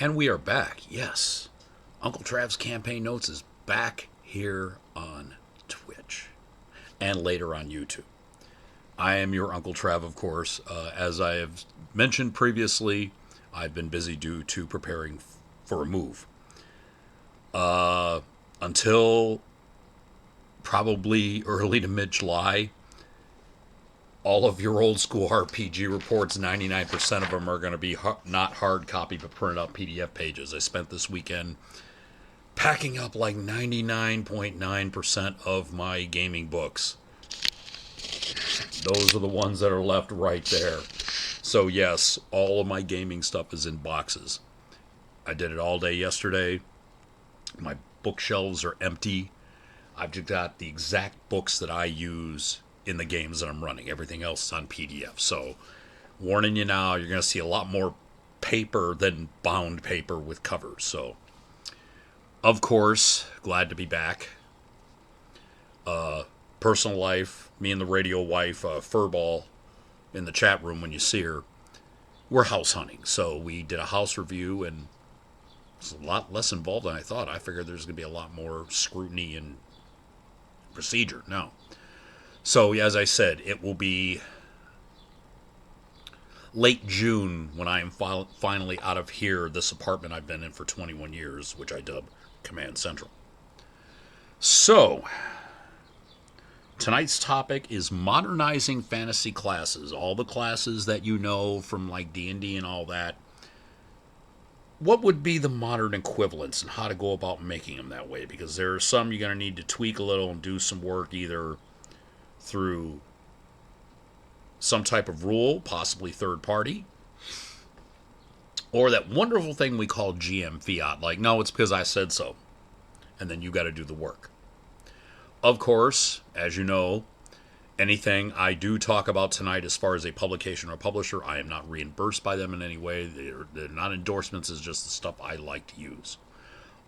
And we are back. Yes. Uncle Trav's Campaign Notes is back here on Twitch and later on YouTube. I am your Uncle Trav, of course. As I have mentioned previously, I've been busy due to preparing for a move. Until probably early to mid-July, all of your old school RPG reports, 99% of them are going to be not hard copy but printed out PDF pages. I spent this weekend packing up like 99.9% of my gaming books. Those are the ones that are left right there. So yes, all of my gaming stuff is in boxes. I did it all day yesterday. My bookshelves are empty. I've just got the exact books that I use in the games that I'm running. Everything else is on PDF. So, warning you now, you're going to see a lot more paper than bound paper with covers. So, of course, glad to be back. Personal life, me and the radio wife, Furball, in the chat room when you see her, we're house hunting. So, we did a house review, and it's a lot less involved than I thought. I figured there's going to be a lot more scrutiny and procedure. No. So, as I said, it will be late June when I am finally out of here, this apartment I've been in for 21 years, which I dub Command Central. So, tonight's topic is modernizing fantasy classes. All the classes that you know from like D&D and all that. What would be the modern equivalents and how to go about making them that way? Because there are some you're going to need to tweak a little and do some work either through some type of rule, possibly third party, or that wonderful thing we call GM fiat. Like, no, it's because I said so. And then you got to do the work. Of course, as you know, anything I do talk about tonight as far as a publication or publisher, I am not reimbursed by them in any way. They're not endorsements. It's just the stuff I like to use.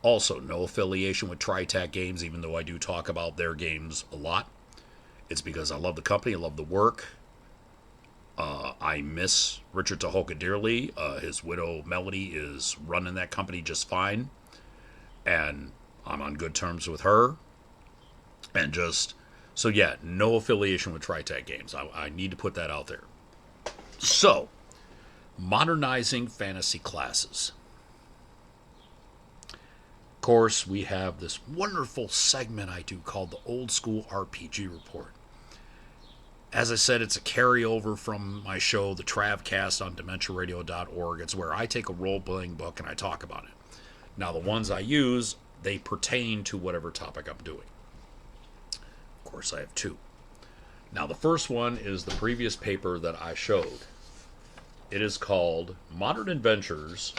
Also, no affiliation with TriTac Games, even though I do talk about their games a lot. It's because I love the company, I love the work. I miss Richard Tahoka dearly. His widow, Melody, is running that company just fine. And I'm on good terms with her. And just, so yeah, no affiliation with TriTac Games. I need to put that out there. So, modernizing fantasy classes. Of course, we have this wonderful segment I do called the Old School RPG Report. As I said, it's a carryover from my show, the Travcast on DementiaRadio.org. It's where I take a role-playing book and I talk about it. Now, the ones I use, they pertain to whatever topic I'm doing. Of course, I have two. Now, the first one is the previous paper that I showed. It is called Modern Adventures,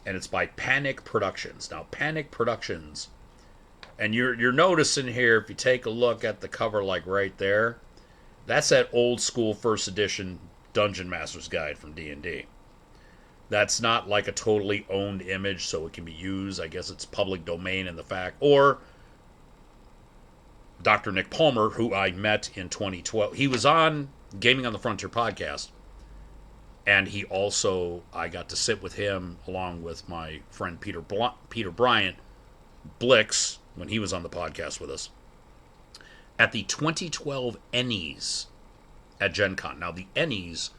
and it's by Panic Productions. Now, Panic Productions, and you're noticing here, if you take a look at the cover, like right there, that's that old school first edition Dungeon Master's Guide from D&D. That's not like a totally owned image, so it can be used. I guess it's public domain in the fact. Or Dr. Nick Palmer, who I met in 2012. He was on Gaming on the Frontier podcast. And he also, I got to sit with him along with my friend Peter Bryant, Blix, when he was on the podcast with us, at the 2012 Ennies at Gen Con. Now, the Ennies,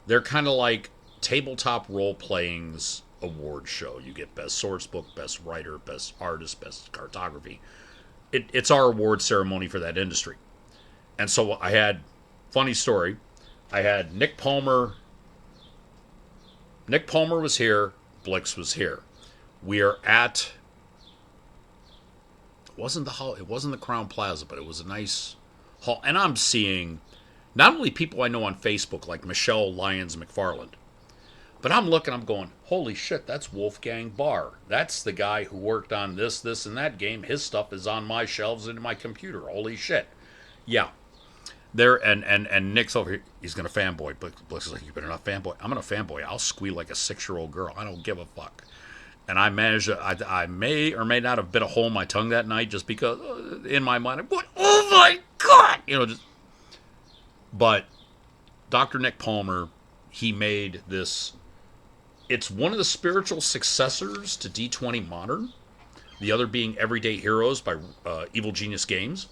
they're kind of like tabletop role-playing's award show. You get Best Sourcebook, Best Writer, Best Artist, Best Cartography. It's our award ceremony for that industry. And so I had, funny story, I had Nick Palmer was here, Blix was here. We are at, it wasn't the Crown Plaza, but it was a nice hall. And I'm seeing not only people I know on Facebook, like Michelle Lyons McFarland, but I'm looking, I'm going, holy shit, that's Wolfgang Barr. That's the guy who worked on this, and that game. His stuff is on my shelves and in my computer. Holy shit. Yeah. There, and Nick's over here, he's going to fanboy. Blix is like, you better not fanboy. I'm going to fanboy. I'll squeal like a 6-year-old girl. I don't give a fuck. And I managed to, I may or may not have bit a hole in my tongue that night just because, in my mind, I'm going, oh my God! But Dr. Nick Palmer, he made this It's one of the spiritual successors to D20 Modern, the other being Everyday Heroes by Evil Genius Games.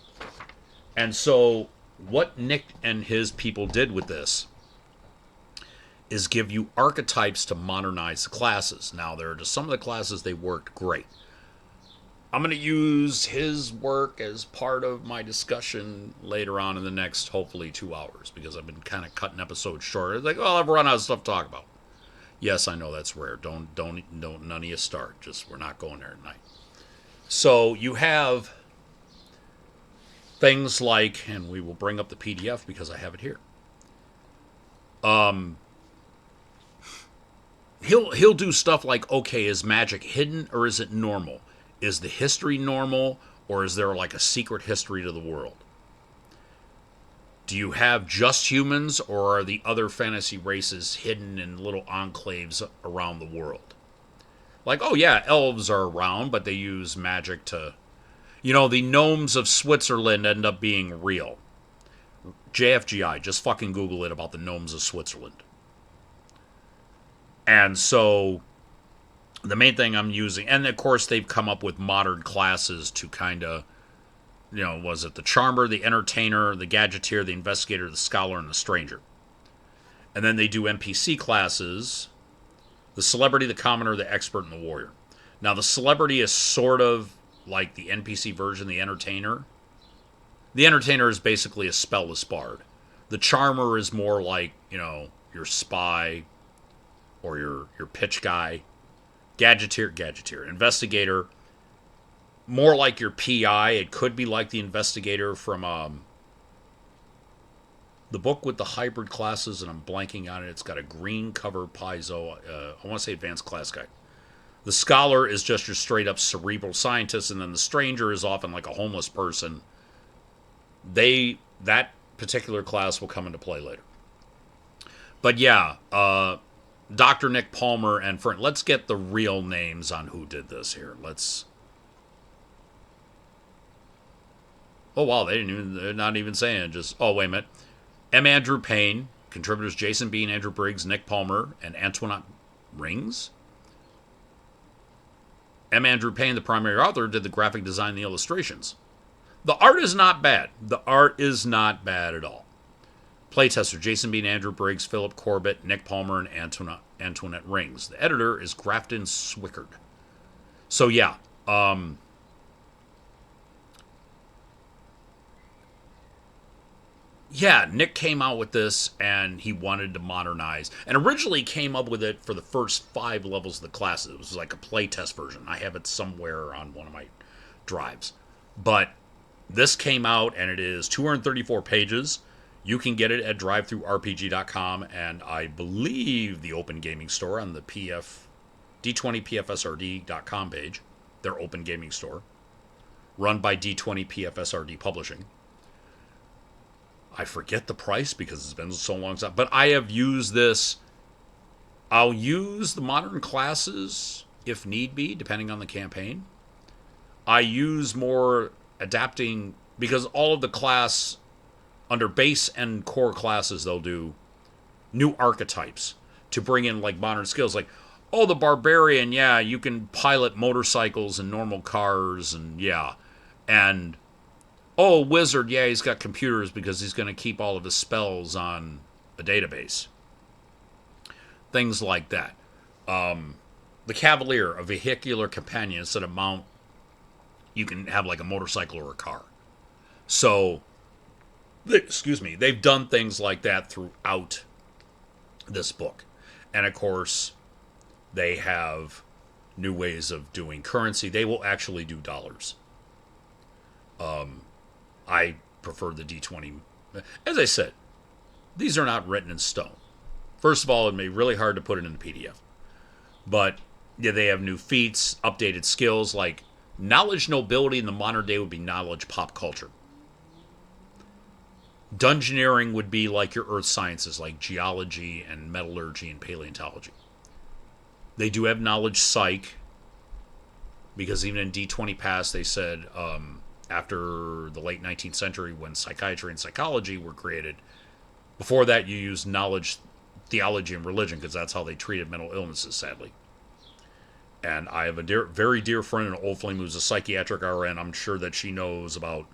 And so, what Nick and his people did with this is give you archetypes to modernize the classes. Now, there are just some of the classes they worked great. I'm going to use his work as part of my discussion later on in the next, hopefully, 2 hours, because I've been kind of cutting episodes short. It's like, oh, I've run out of stuff to talk about. Yes, I know that's rare. Don't none of you start. Just we're not going there tonight. So you have things like, and we will bring up the PDF because I have it here. He'll do stuff like, okay, is magic hidden or is it normal? Is the history normal or is there like a secret history to the world? Do you have just humans or are the other fantasy races hidden in little enclaves around the world? Like, oh yeah, elves are around, but they use magic to... the gnomes of Switzerland end up being real. JFGI, just fucking Google it about the gnomes of Switzerland. And so, the main thing I'm using... And of course, they've come up with modern classes to kind of... was it the Charmer, the Entertainer, the Gadgeteer, the Investigator, the Scholar, and the Stranger. And then they do NPC classes... The Celebrity, the Commoner, the Expert, and the Warrior. Now, the Celebrity is sort of like the NPC version, the Entertainer. The Entertainer is basically a spellless bard. The Charmer is more like, your spy or your pitch guy. Gadgeteer. Investigator, more like your PI. It could be like the Investigator from the book with the hybrid classes, and I'm blanking on it. It's got a green cover Paizo. I want to say Advanced Class Guide. The Scholar is just your straight-up cerebral scientist, and then the Stranger is often like a homeless person. That particular class will come into play later. But yeah, Dr. Nick Palmer and friend. Let's get the real names on who did this here. Oh wow, they're not even saying. Just wait a minute. M. Andrew Payne, contributors Jason Bean, Andrew Briggs, Nick Palmer, and Antoinette Rings. M. Andrew Payne, the primary author, did the graphic design and the illustrations. The art is not bad. The art is not bad at all. Playtester Jason Bean, Andrew Briggs, Philip Corbett, Nick Palmer, and Antoinette Rings. The editor is Grafton Swickard. So yeah, Nick came out with this and he wanted to modernize. And originally came up with it for the first 5 levels of the classes. It was like a playtest version. I have it somewhere on one of my drives. But this came out and it is 234 pages. You can get it at drivethrurpg.com and I believe the Open Gaming Store on the D20pfsrd.com page. Their Open Gaming Store. Run by D20pfsrd Publishing. I forget the price because it's been so long. But I have used this. I'll use the modern classes if need be, depending on the campaign. I use more adapting because all of the class under base and core classes, they'll do new archetypes to bring in like modern skills. Like, the barbarian, yeah, you can pilot motorcycles and normal cars and yeah. And wizard, yeah, he's got computers because he's going to keep all of his spells on a database. Things like that. The cavalier, a vehicular companion, instead of mount, you can have like a motorcycle or a car. So, they've done things like that throughout this book. And of course, they have new ways of doing currency. They will actually do dollars. I prefer the D20. As I said, these are not written in stone. First of all, it may be really hard to put it in the PDF. But yeah, they have new feats, updated skills, like knowledge nobility in the modern day would be knowledge pop culture. Dungeoneering would be like your earth sciences, like geology and metallurgy and paleontology. They do have knowledge psych, because even in D20 Pass, they said after the late 19th century when psychiatry and psychology were created, before that you used knowledge theology and religion, because that's how they treated mental illnesses, sadly. And I have a very dear friend, an old flame, who's a psychiatric RN. I'm sure that she knows about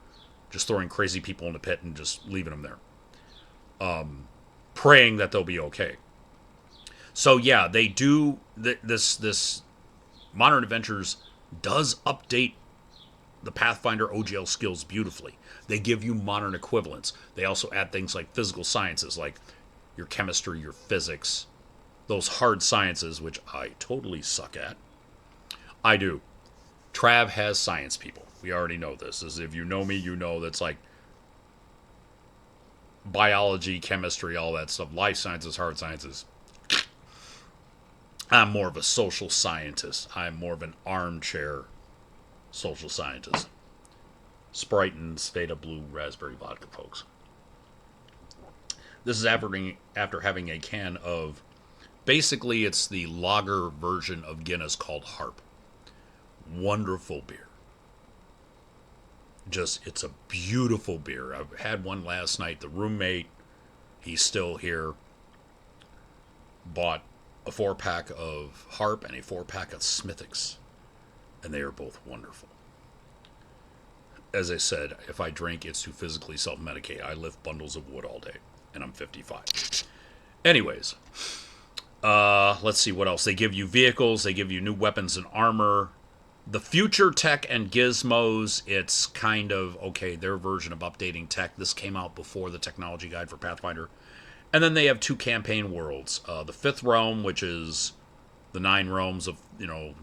just throwing crazy people in the pit and just leaving them there, praying that they'll be okay. So yeah, they do this. Modern Adventures does update the Pathfinder OGL skills beautifully. They give you modern equivalents. They also add things like physical sciences, like your chemistry, your physics, those hard sciences, which I totally suck at. I do. Trav has science people. We already know this. As if you know me, you know that's like biology, chemistry, all that stuff. Life sciences, hard sciences. I'm more of a social scientist. I'm more of an armchair social scientist. Sprite and Sveta Blue Raspberry Vodka, folks. This is after having a can of, basically it's the lager version of Guinness called Harp. Wonderful beer. Just, it's a beautiful beer. I had one last night. The roommate, he's still here, bought a 4-pack of Harp and a 4-pack of Smithwick's, and they are both wonderful. As I said, if I drink, it's to physically self-medicate. I lift bundles of wood all day, and I'm 55. Anyways, let's see what else. They give you vehicles. They give you new weapons and armor. The future tech and gizmos, it's kind of, okay, their version of updating tech. This came out before the technology guide for Pathfinder. And then they have 2 campaign worlds. The 5th realm, which is the 9 realms of,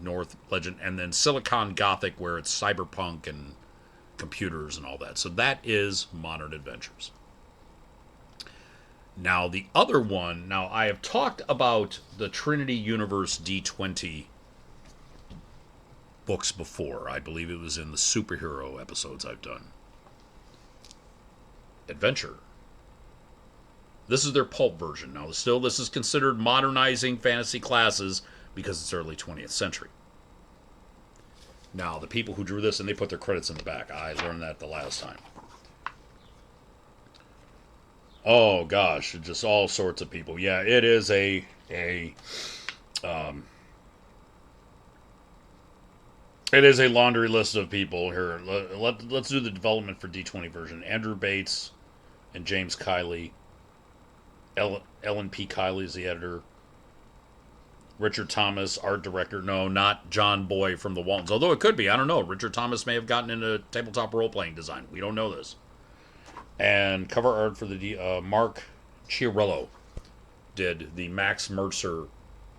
North Legend. And then Silicon Gothic, where it's cyberpunk and computers and all that. So that is Modern Adventures. Now, the other one, now I have talked about the Trinity Universe D20 books before. I believe it was in the superhero episodes I've done. Adventure. This is their pulp version. Now, still, this is considered modernizing fantasy classes because it's early 20th century. Now, the people who drew this, and they put their credits in the back. I learned that the last time. Oh, gosh. Just all sorts of people. Yeah, it is it is a laundry list of people here. Let's do the development for D20 version. Andrew Bates and James Kiley. Ellen P. Kiley is the editor. Richard Thomas, art director. No, not John Boy from the Waltons. Although it could be. I don't know. Richard Thomas may have gotten into tabletop role-playing design. We don't know this. And cover art for the Mark Chiarello did the Max Mercer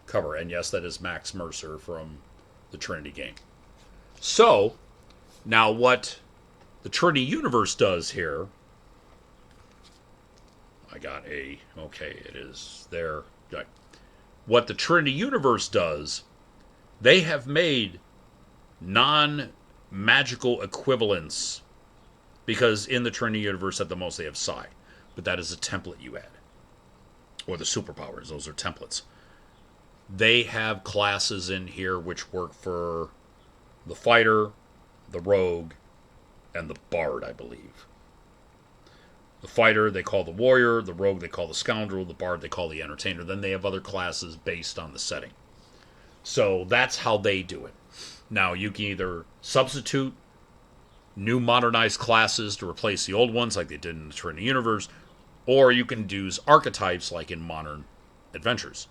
cover. And yes, that is Max Mercer from the Trinity game. So, now what the Trinity Universe does here... I got okay, it is there. What the Trinity Universe does, they have made non-magical equivalents, because in the Trinity Universe at the most they have psi, but that is a template you add. Or the superpowers, those are templates. They have classes in here which work for the fighter, the rogue, and the bard, I believe. The fighter they call the warrior, the rogue they call the scoundrel, the bard they call the entertainer. Then they have other classes based on the setting. So that's how they do it. Now, you can either substitute new modernized classes to replace the old ones like they did in the Trinity Universe, or you can use archetypes like in Modern Adventures.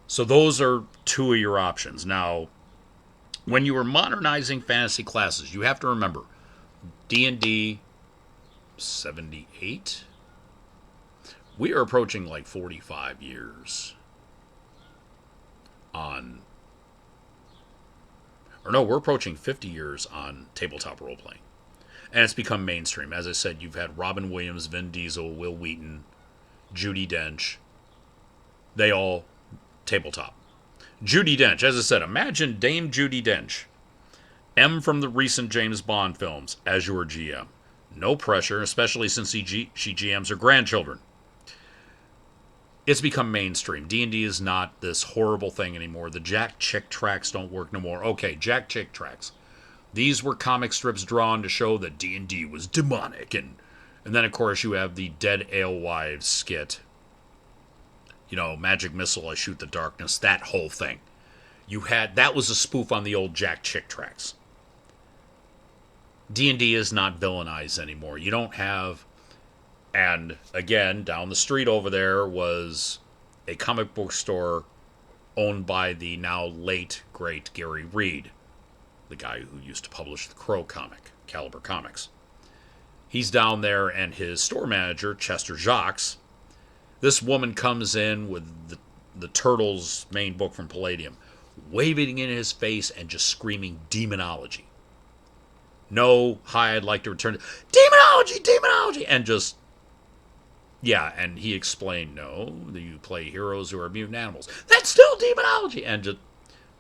So those are 2 of your options. Now, when you are modernizing fantasy classes, you have to remember D&D 78. We are approaching like 45 years on, or no, we're approaching 50 years on tabletop role-playing. And it's become mainstream. As I said, you've had Robin Williams, Vin Diesel, Will Wheaton, Judi Dench. They all tabletop. Judi Dench, as I said, imagine Dame Judi Dench, M from the recent James Bond films, as your GM. No pressure, especially since she GMs her grandchildren. It's become mainstream. D&D is not this horrible thing anymore. The Jack Chick tracks don't work no more. Okay, Jack Chick tracks. These were comic strips drawn to show that D&D was demonic. And then, of course, you have the Dead Alewives skit magic missile, I shoot the darkness, that whole thing. That was a spoof on the old Jack Chick tracks. D&D is not villainized anymore. You don't have, and again, down the street over there was a comic book store owned by the now late, great Gary Reed, the guy who used to publish the Crow comic, Caliber Comics. He's down there, and his store manager, Chester Jacques, this woman comes in with the Turtles main book from Palladium, waving in his face and just screaming demonology. No, hi, I'd like to return to demonology, demonology, and just, yeah, and he explained, no, you play heroes who are mutant animals. That's still demonology, and just,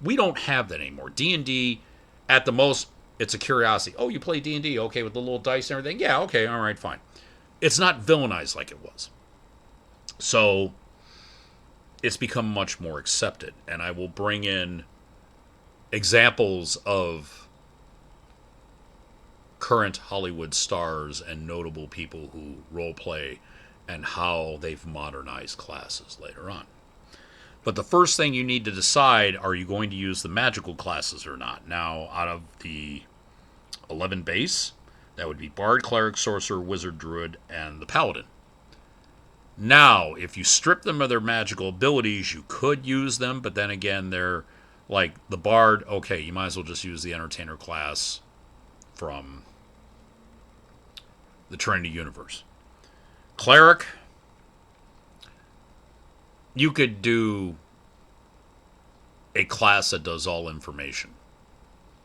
we don't have that anymore. D&D, at the most, it's a curiosity. Oh, you play D&D, okay, with the little dice and everything? Yeah, okay, all right, fine. It's not villainized like it was. So, it's become much more accepted, and I will bring in examples of current Hollywood stars and notable people who role play and how they've modernized classes later on. But the first thing you need to decide, are you going to use the magical classes or not? Now, out of the 11 base, that would be Bard, Cleric, Sorcerer, Wizard, Druid, and the Paladin. Now, if you strip them of their magical abilities, you could use them, but then again, they're like the Bard, okay, you might as well just use the Entertainer class from the Trinity universe. Cleric, you could do a class that does all information.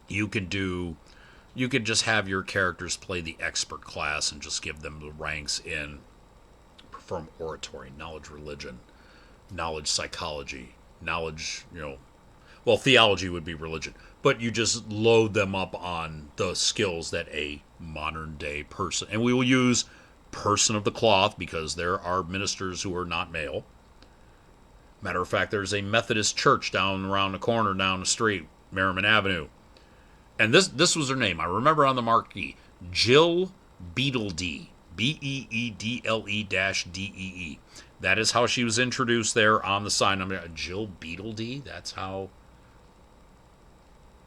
You could just have your characters play the expert class and just give them the ranks in perform oratory, knowledge religion, knowledge psychology, knowledge, well, theology would be religion, but you just load them up on the skills that a modern day person, and we will use person of the cloth because there are ministers who are not male. Matter of fact, there's a Methodist church down around the corner down the street, Merriman Avenue, and this was her name. I remember on the marquee, Jill Beedledee, Beedle-DEE. That is how she was introduced there on the sign. I'm like, Jill Beedledee. That's how.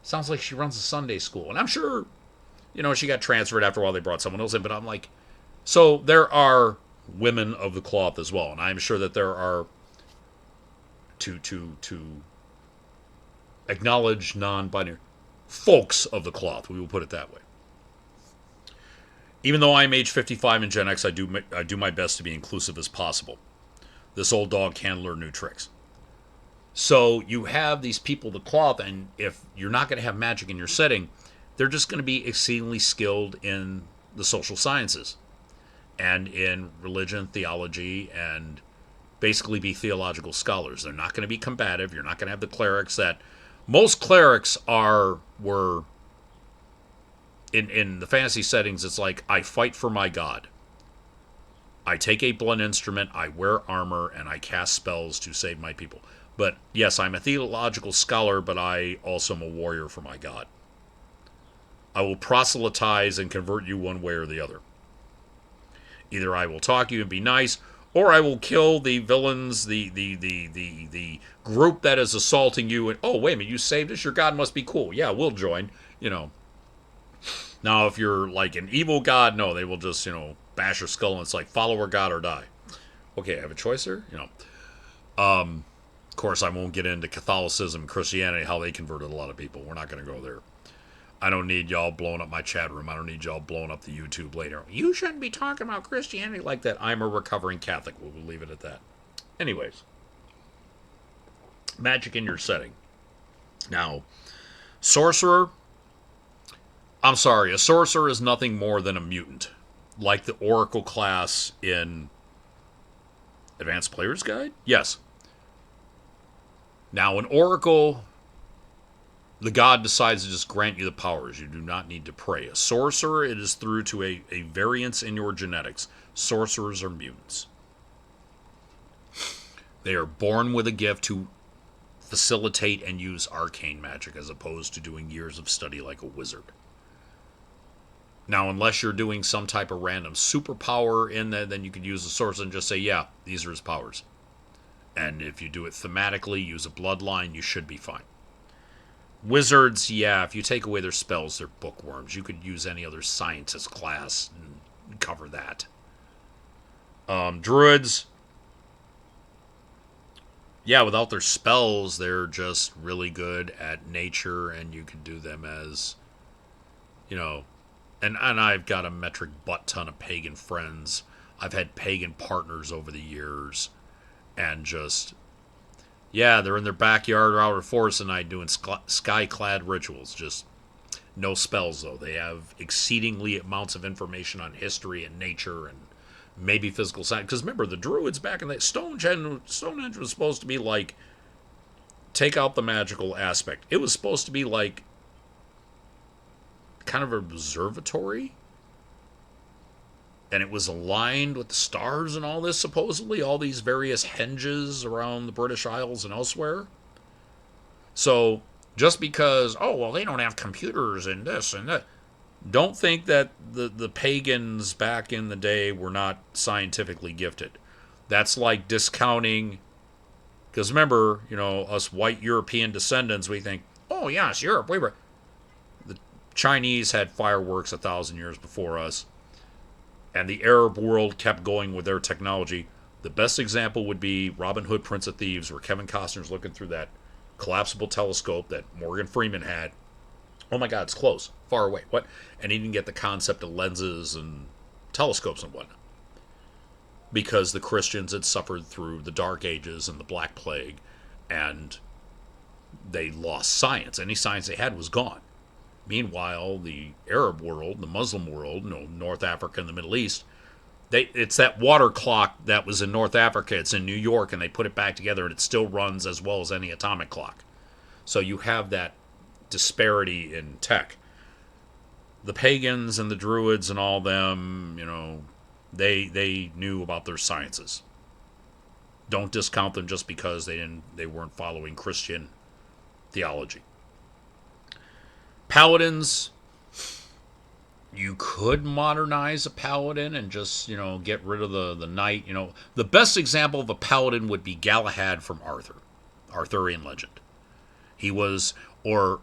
Sounds like she runs a Sunday school, and I'm sure, she got transferred after a while. They brought someone else in, but I'm like, so there are women of the cloth as well, and I'm sure that there are to acknowledge non-binary folks of the cloth. We will put it that way. Even though I'm age 55 in Gen X, I do my best to be inclusive as possible. This old dog can learn new tricks. So you have these people of the cloth, and if you're not going to have magic in your setting, they're just going to be exceedingly skilled in the social sciences and in religion, theology, and basically be theological scholars. They're not going to be combative. You're not going to have the clerics that most clerics were in the fantasy settings. It's like, I fight for my god. I take a blunt instrument, I wear armor, and I cast spells to save my people. But yes, I'm a theological scholar, but I also am a warrior for my god. I will proselytize and convert you one way or the other. Either I will talk to you and be nice, or I will kill the villains, the group that is assaulting you. And oh, wait a minute, you saved us? Your god must be cool. Yeah, we'll join. Now, if you're like an evil god, no, they will just bash your skull, and it's like, follow our god or die. Okay, I have a choice here. Of course, I won't get into Catholicism and Christianity, how they converted a lot of people. We're not going to go there. I don't need y'all blowing up my chat room. I don't need y'all blowing up the YouTube later. You shouldn't be talking about Christianity like that. I'm a recovering Catholic. We'll leave it at that. Anyways, magic in your setting. Now, sorcerer. I'm sorry, a sorcerer is nothing more than a mutant. Like the Oracle class in Advanced Player's Guide? Yes. Now, an Oracle, the god decides to just grant you the powers. You do not need to pray. A sorcerer, it is through to a variance in your genetics. Sorcerers are mutants. They are born with a gift to facilitate and use arcane magic as opposed to doing years of study like a wizard. Now, unless you're doing some type of random superpower in there, then you could use the sorcerer and just say, yeah, these are his powers. And if you do it thematically, use a bloodline, you should be fine. Wizards, yeah, if you take away their spells, they're bookworms. You could use any other scientist class and cover that. Druids, yeah, without their spells, they're just really good at nature, and you can do them as, you know, and I've got a metric butt ton of pagan friends. I've had pagan partners over the years, and just, yeah, they're in their backyard or out of forest at night doing sky-clad rituals. Just no spells, though. They have exceedingly amounts of information on history and nature and maybe physical science. Because remember, the Druids back in the Stonehenge was supposed to be like, take out the magical aspect. It was supposed to be like kind of an observatory, and it was aligned with the stars and all this, supposedly, all these various henges around the British Isles and elsewhere. So just because, oh, well, they don't have computers and this and that, don't think that the pagans back in the day were not scientifically gifted. That's like discounting, because remember, us white European descendants, we think, oh, yes, Europe, we were. The Chinese had fireworks 1,000 years before us, and the Arab world kept going with their technology. The best example would be Robin Hood, Prince of Thieves, where Kevin Costner's looking through that collapsible telescope that Morgan Freeman had. Oh my God, it's close, far away. What? And he didn't get the concept of lenses and telescopes and whatnot, because the Christians had suffered through the Dark Ages and the Black Plague, and they lost science. Any science they had was gone. Meanwhile, the Arab world, the Muslim world, North Africa and the Middle East, it's that water clock that was in North Africa. It's in New York, and they put it back together, and it still runs as well as any atomic clock. So you have that disparity in tech. The pagans and the Druids and all them, they knew about their sciences. Don't discount them just because they weren't following Christian theology. Paladins, you could modernize a paladin and just, get rid of the knight. The best example of a paladin would be Galahad from Arthurian legend. He was, or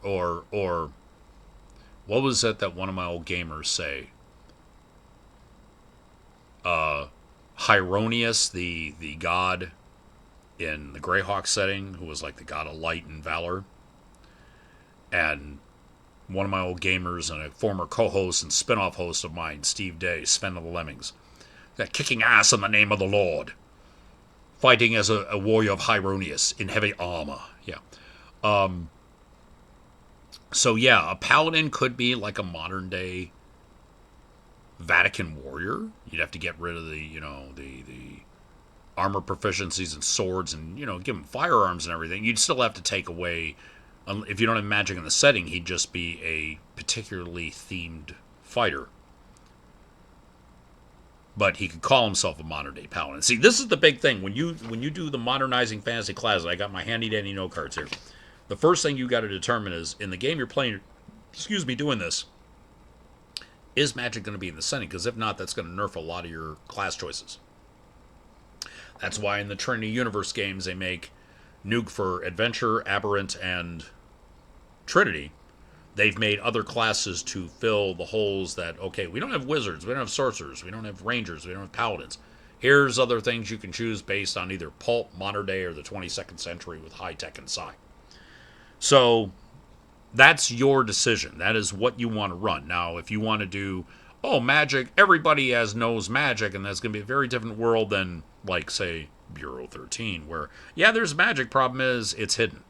what was it that one of my old gamers say? Hieronius, the god in the Greyhawk setting, who was like the god of light and valor. And one of my old gamers and a former co-host and spin-off host of mine, Steve Day, Sven of the Lemmings, that kicking ass in the name of the Lord, fighting as a warrior of Hieronius in heavy armor. Yeah. So yeah, a paladin could be like a modern day Vatican warrior. You'd have to get rid of the armor proficiencies and swords and, give him firearms and everything. You'd still have to take away, if you don't have magic in the setting, he'd just be a particularly themed fighter. But he could call himself a modern day paladin. See, this is the big thing. When you do the modernizing fantasy class, I got my handy dandy note cards here. The first thing you got to determine is, in the game you're playing, doing this, is magic going to be in the setting? Because if not, that's going to nerf a lot of your class choices. That's why in the Trinity Universe games they make Nuke for Adventure, Aberrant, and Trinity. They've made other classes to fill the holes that, okay, we don't have wizards, we don't have sorcerers, we don't have rangers, we don't have paladins. Here's other things you can choose based on either pulp, modern day, or the 22nd century with high tech and sci. So that's your decision. That is what you want to run. Now, if you want to do, magic, everybody knows magic, and that's going to be a very different world than, like, say, Bureau 13, where, yeah, there's magic, problem is it's hidden.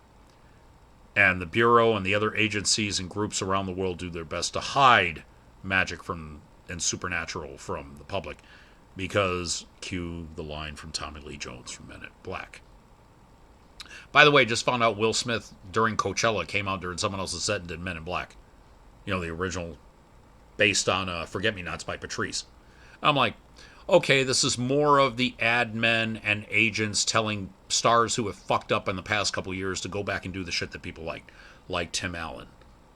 And the Bureau and the other agencies and groups around the world do their best to hide magic and supernatural from the public, because cue the line from Tommy Lee Jones from Men in Black. By the way, just found out Will Smith during Coachella came out during someone else's set and did Men in Black. The original, based on Forget Me Nots by Patrice. I'm like, okay, this is more of the ad men and agents telling stars who have fucked up in the past couple of years to go back and do the shit that people like Tim Allen,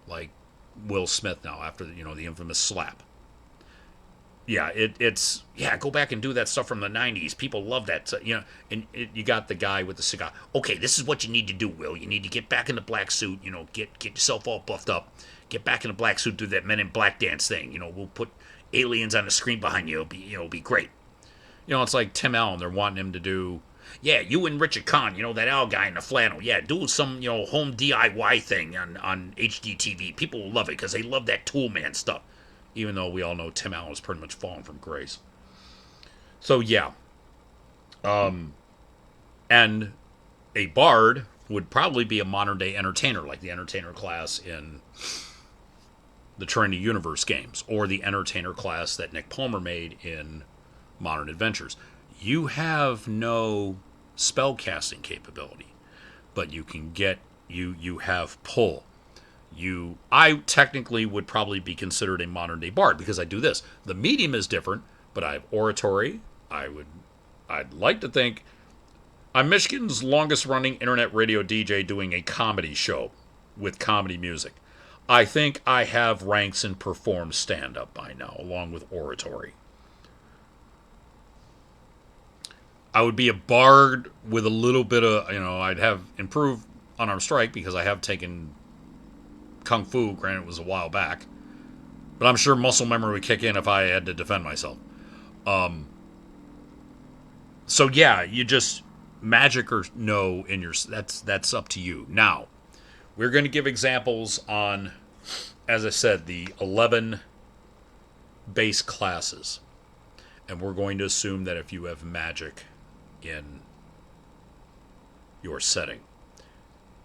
like Will Smith now after the infamous slap. yeah, it's yeah. Go back and do that stuff from the '90s. People love that, And you got the guy with the cigar. Okay, this is what you need to do, Will. You need to get back in the black suit. Get yourself all buffed up. Get back in the black suit. Do that Men in Black dance thing. We'll put aliens on the screen behind you. It'll be great. It's like Tim Allen. They're wanting him to do. Yeah, you and Richard Kahn, that owl guy in the flannel. Yeah, do some, home DIY thing on HDTV. People will love it because they love that Tool Man stuff. Even though we all know Tim Allen has pretty much fallen from grace. So, yeah. And a bard would probably be a modern day entertainer, like the entertainer class in the Trinity Universe games, or the entertainer class that Nick Palmer made in Modern Adventures. You have no spell-casting capability, but you can get you have pull. I technically would probably be considered a modern day bard because I do this. The medium is different, but I have oratory. I'd like to think I'm Michigan's longest running internet radio DJ doing a comedy show with comedy music. I think I have ranks and perform stand up by now, along with oratory. I would be a bard with a little bit of, I'd have improved unarmed strike because I have taken Kung Fu. Granted, it was a while back. But I'm sure muscle memory would kick in if I had to defend myself. So yeah, you just magic or no in your that's up to you. Now, we're going to give examples on, as I said, the 11 base classes. And we're going to assume that if you have magic in your setting.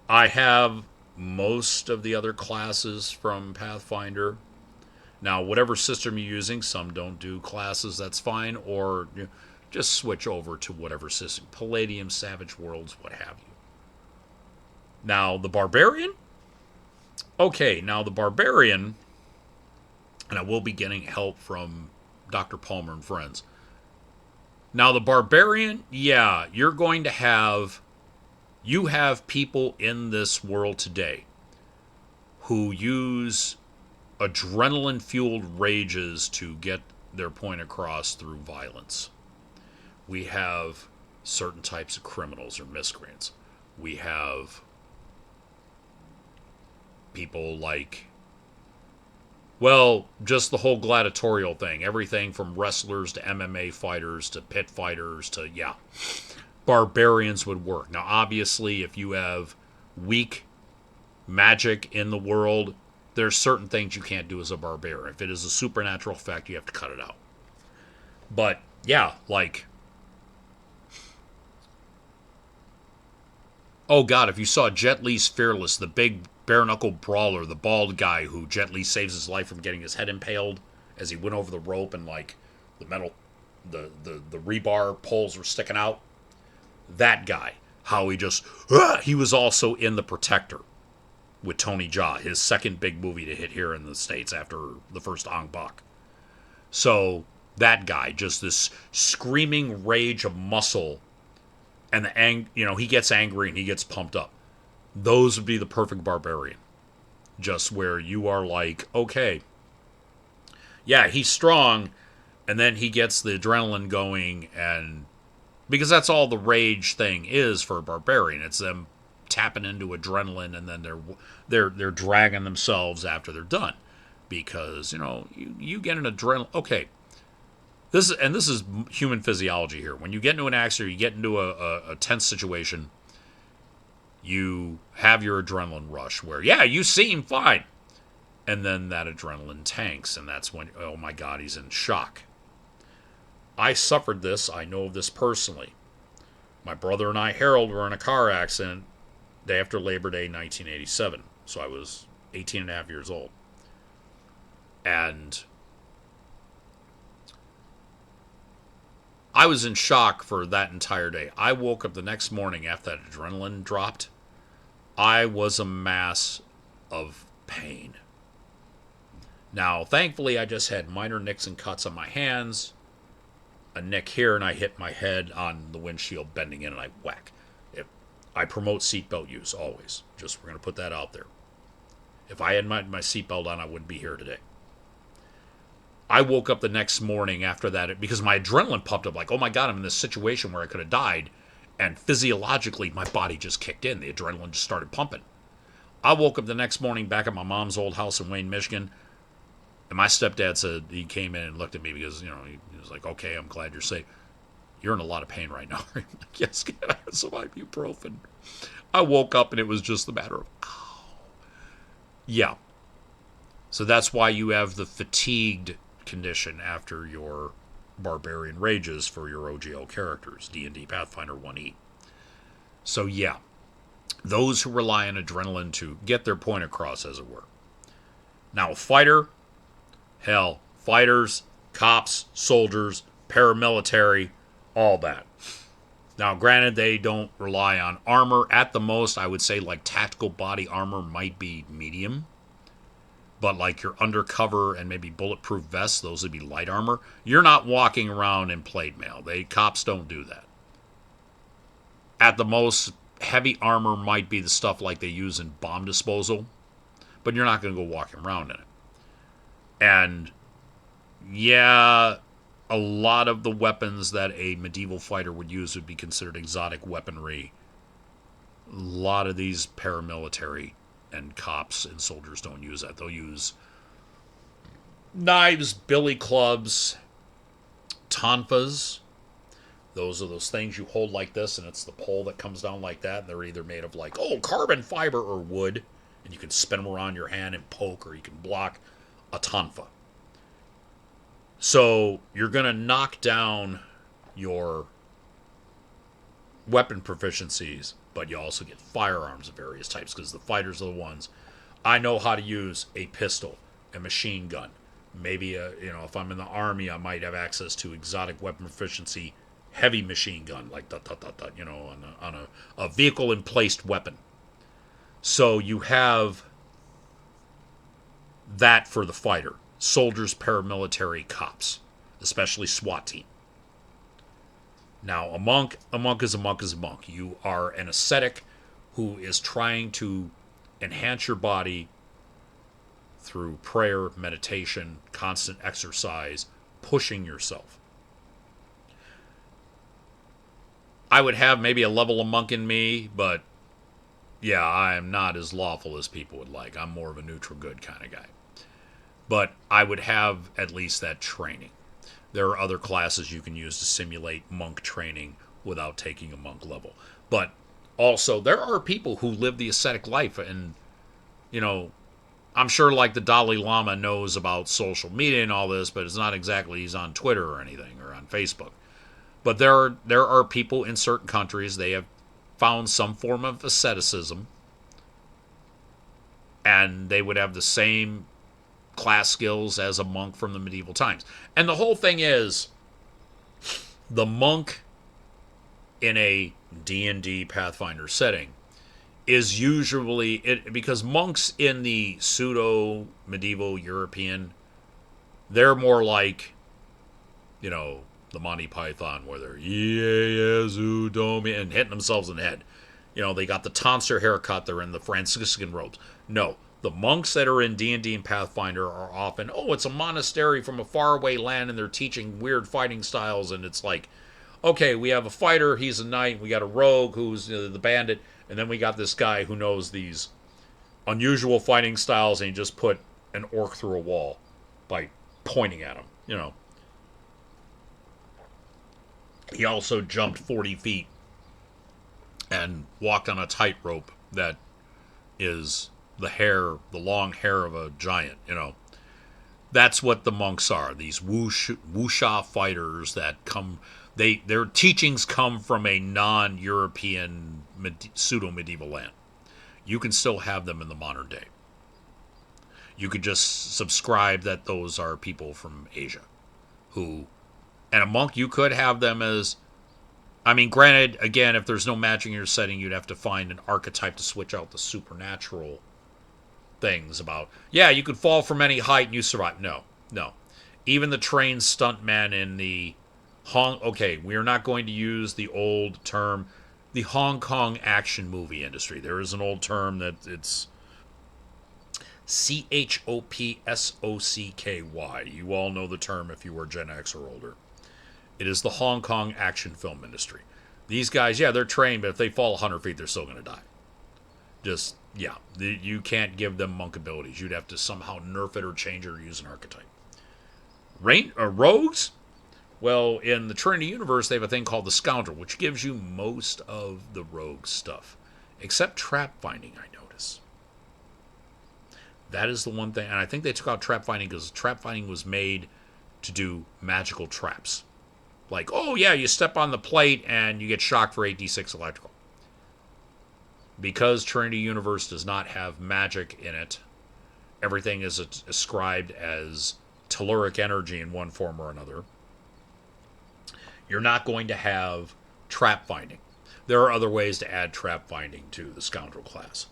I have most of the other classes from Pathfinder. Now, whatever system you're using, some don't do classes, that's fine, or just switch over to whatever system. Palladium, Savage Worlds, what have you. Now, the Barbarian? Okay, now the Barbarian, and I will be getting help from Dr. Palmer and friends. Now, the Barbarian, yeah, you have people in this world today who use adrenaline-fueled rages to get their point across through violence. We have certain types of criminals or miscreants. We have people like, well, just the whole gladiatorial thing. Everything from wrestlers to MMA fighters to pit fighters to, yeah. Barbarians would work. Now, obviously, if you have weak magic in the world, there's certain things you can't do as a barbarian. If it is a supernatural effect, you have to cut it out. But, yeah, like, oh God, if you saw Jet Li's Fearless, the big bare-knuckle brawler, the bald guy who Jet Li saves his life from getting his head impaled as he went over the rope and, like, the metal, the rebar poles were sticking out. That guy, how he just, he was also in The Protector with Tony Jaa, his second big movie to hit here in the States after the first Ong Bak. So that guy, just this screaming rage of muscle, and he gets angry and he gets pumped up. Those would be the perfect barbarian. Just where you are like, okay, yeah, he's strong, and then he gets the adrenaline going, and because that's all the rage thing is for a barbarian. It's them tapping into adrenaline, and then they're dragging themselves after they're done, because you get an adrenaline. Okay, this is human physiology here. When you get into an accident, or you get into a tense situation, you have your adrenaline rush where, yeah, you seem fine, and then that adrenaline tanks, and that's when, oh my God, he's in shock. I suffered this. I know of this personally. My brother and I, Harold, were in a car accident day after Labor Day 1987. So I was 18 and a half years old. And I was in shock for that entire day. I woke up the next morning after that adrenaline dropped. I was a mass of pain. Now, thankfully, I just had minor nicks and cuts on my hands, a nick here, and I hit my head on the windshield bending in, and I whack. I promote seatbelt use always. Just, we're going to put that out there. If I had my seatbelt on, I wouldn't be here today. I woke up the next morning after that because my adrenaline pumped up like, oh my God, I'm in this situation where I could have died. And physiologically, my body just kicked in. The adrenaline just started pumping. I woke up the next morning back at my mom's old house in Wayne, Michigan. And my stepdad said, he came in and looked at me because, he was like, okay, I'm glad you're safe. You're in a lot of pain right now. I'm like, yes, get some ibuprofen. I woke up and it was just a matter of, ow. Yeah. So that's why you have the fatigued condition after your barbarian rages for your OGL characters, D&D Pathfinder 1E. So yeah, those who rely on adrenaline to get their point across, as it were. Now, a fighter, hell, fighters, cops, soldiers, paramilitary, all that. Now, granted, they don't rely on armor. At the most, I would say like tactical body armor might be medium. But like your undercover and maybe bulletproof vests, those would be light armor. You're not walking around in plate mail. Cops don't do that. At the most, heavy armor might be the stuff like they use in bomb disposal, but you're not going to go walking around in it. And yeah, a lot of the weapons that a medieval fighter would use would be considered exotic weaponry. A lot of these paramilitary and cops and soldiers don't use that. They'll use knives, billy clubs, tonfas. Those are those things you hold like this, and it's the pole that comes down like that. And they're either made of like, carbon fiber or wood. And you can spin them around your hand and poke, or you can block a tonfa. So you're going to knock down your weapon proficiencies, but you also get firearms of various types because the fighters are the ones. I know how to use a pistol, a machine gun. Maybe, if I'm in the army, I might have access to exotic weapon proficiency, heavy machine gun, like on a vehicle emplaced weapon. So you have that for the fighter. Soldiers, paramilitary, cops, especially SWAT team. Now, a monk is a monk. You are an ascetic who is trying to enhance your body through prayer, meditation, constant exercise, pushing yourself. I would have maybe a level of monk in me, but yeah, I am not as lawful as people would like. I'm more of a neutral good kind of guy. But I would have at least that training. There are other classes you can use to simulate monk training without taking a monk level. But also, there are people who live the ascetic life, and, I'm sure like the Dalai Lama knows about social media and all this, but it's not exactly he's on Twitter or anything, or on Facebook. But there are people in certain countries, they have found some form of asceticism, and they would have the same class skills as a monk from the medieval times. And the whole thing is, the monk in a D&D Pathfinder setting is usually, because monks in the pseudo-medieval European, they're more like, the Monty Python, where they're and hitting themselves in the head. They got the tonsure haircut, they're in the Franciscan robes. No, the monks that are in D&D and Pathfinder are often, it's a monastery from a faraway land, and they're teaching weird fighting styles, and it's like, okay, we have a fighter, he's a knight, we got a rogue who's the bandit, and then we got this guy who knows these unusual fighting styles, and he just put an orc through a wall by pointing at him, He also jumped 40 feet and walked on a tightrope that is the long hair of a giant, That's what the monks are, these wuxia fighters that come, their teachings come from a non-European pseudo-medieval land. You can still have them in the modern day. You could just subscribe that those are people from Asia who, and a monk, you could have them as, granted, again, if there's no magic in your setting, you'd have to find an archetype to switch out the supernatural things about, you could fall from any height and you survive. No. Even the trained stuntman in the we are not going to use the old term, the Hong Kong action movie industry. There is an old term that it's Chopsokky. You all know the term if you were Gen X or older. It is the Hong Kong action film industry. These guys, yeah, they're trained, but if they fall 100 feet, they're still going to die. Just, yeah, you can't give them monk abilities. You'd have to somehow nerf it or change it or use an archetype. Rogues? Well, in the Trinity universe, they have a thing called the Scoundrel, which gives you most of the rogue stuff, except trap finding, I notice. That is the one thing, and I think they took out trap finding because trap finding was made to do magical traps. Like, oh yeah, you step on the plate and you get shocked for 8d6 electrical. Because Trinity Universe does not have magic in it, everything is ascribed as telluric energy in one form or another. You're not going to have trap finding. There are other ways to add trap finding to the Scoundrel class.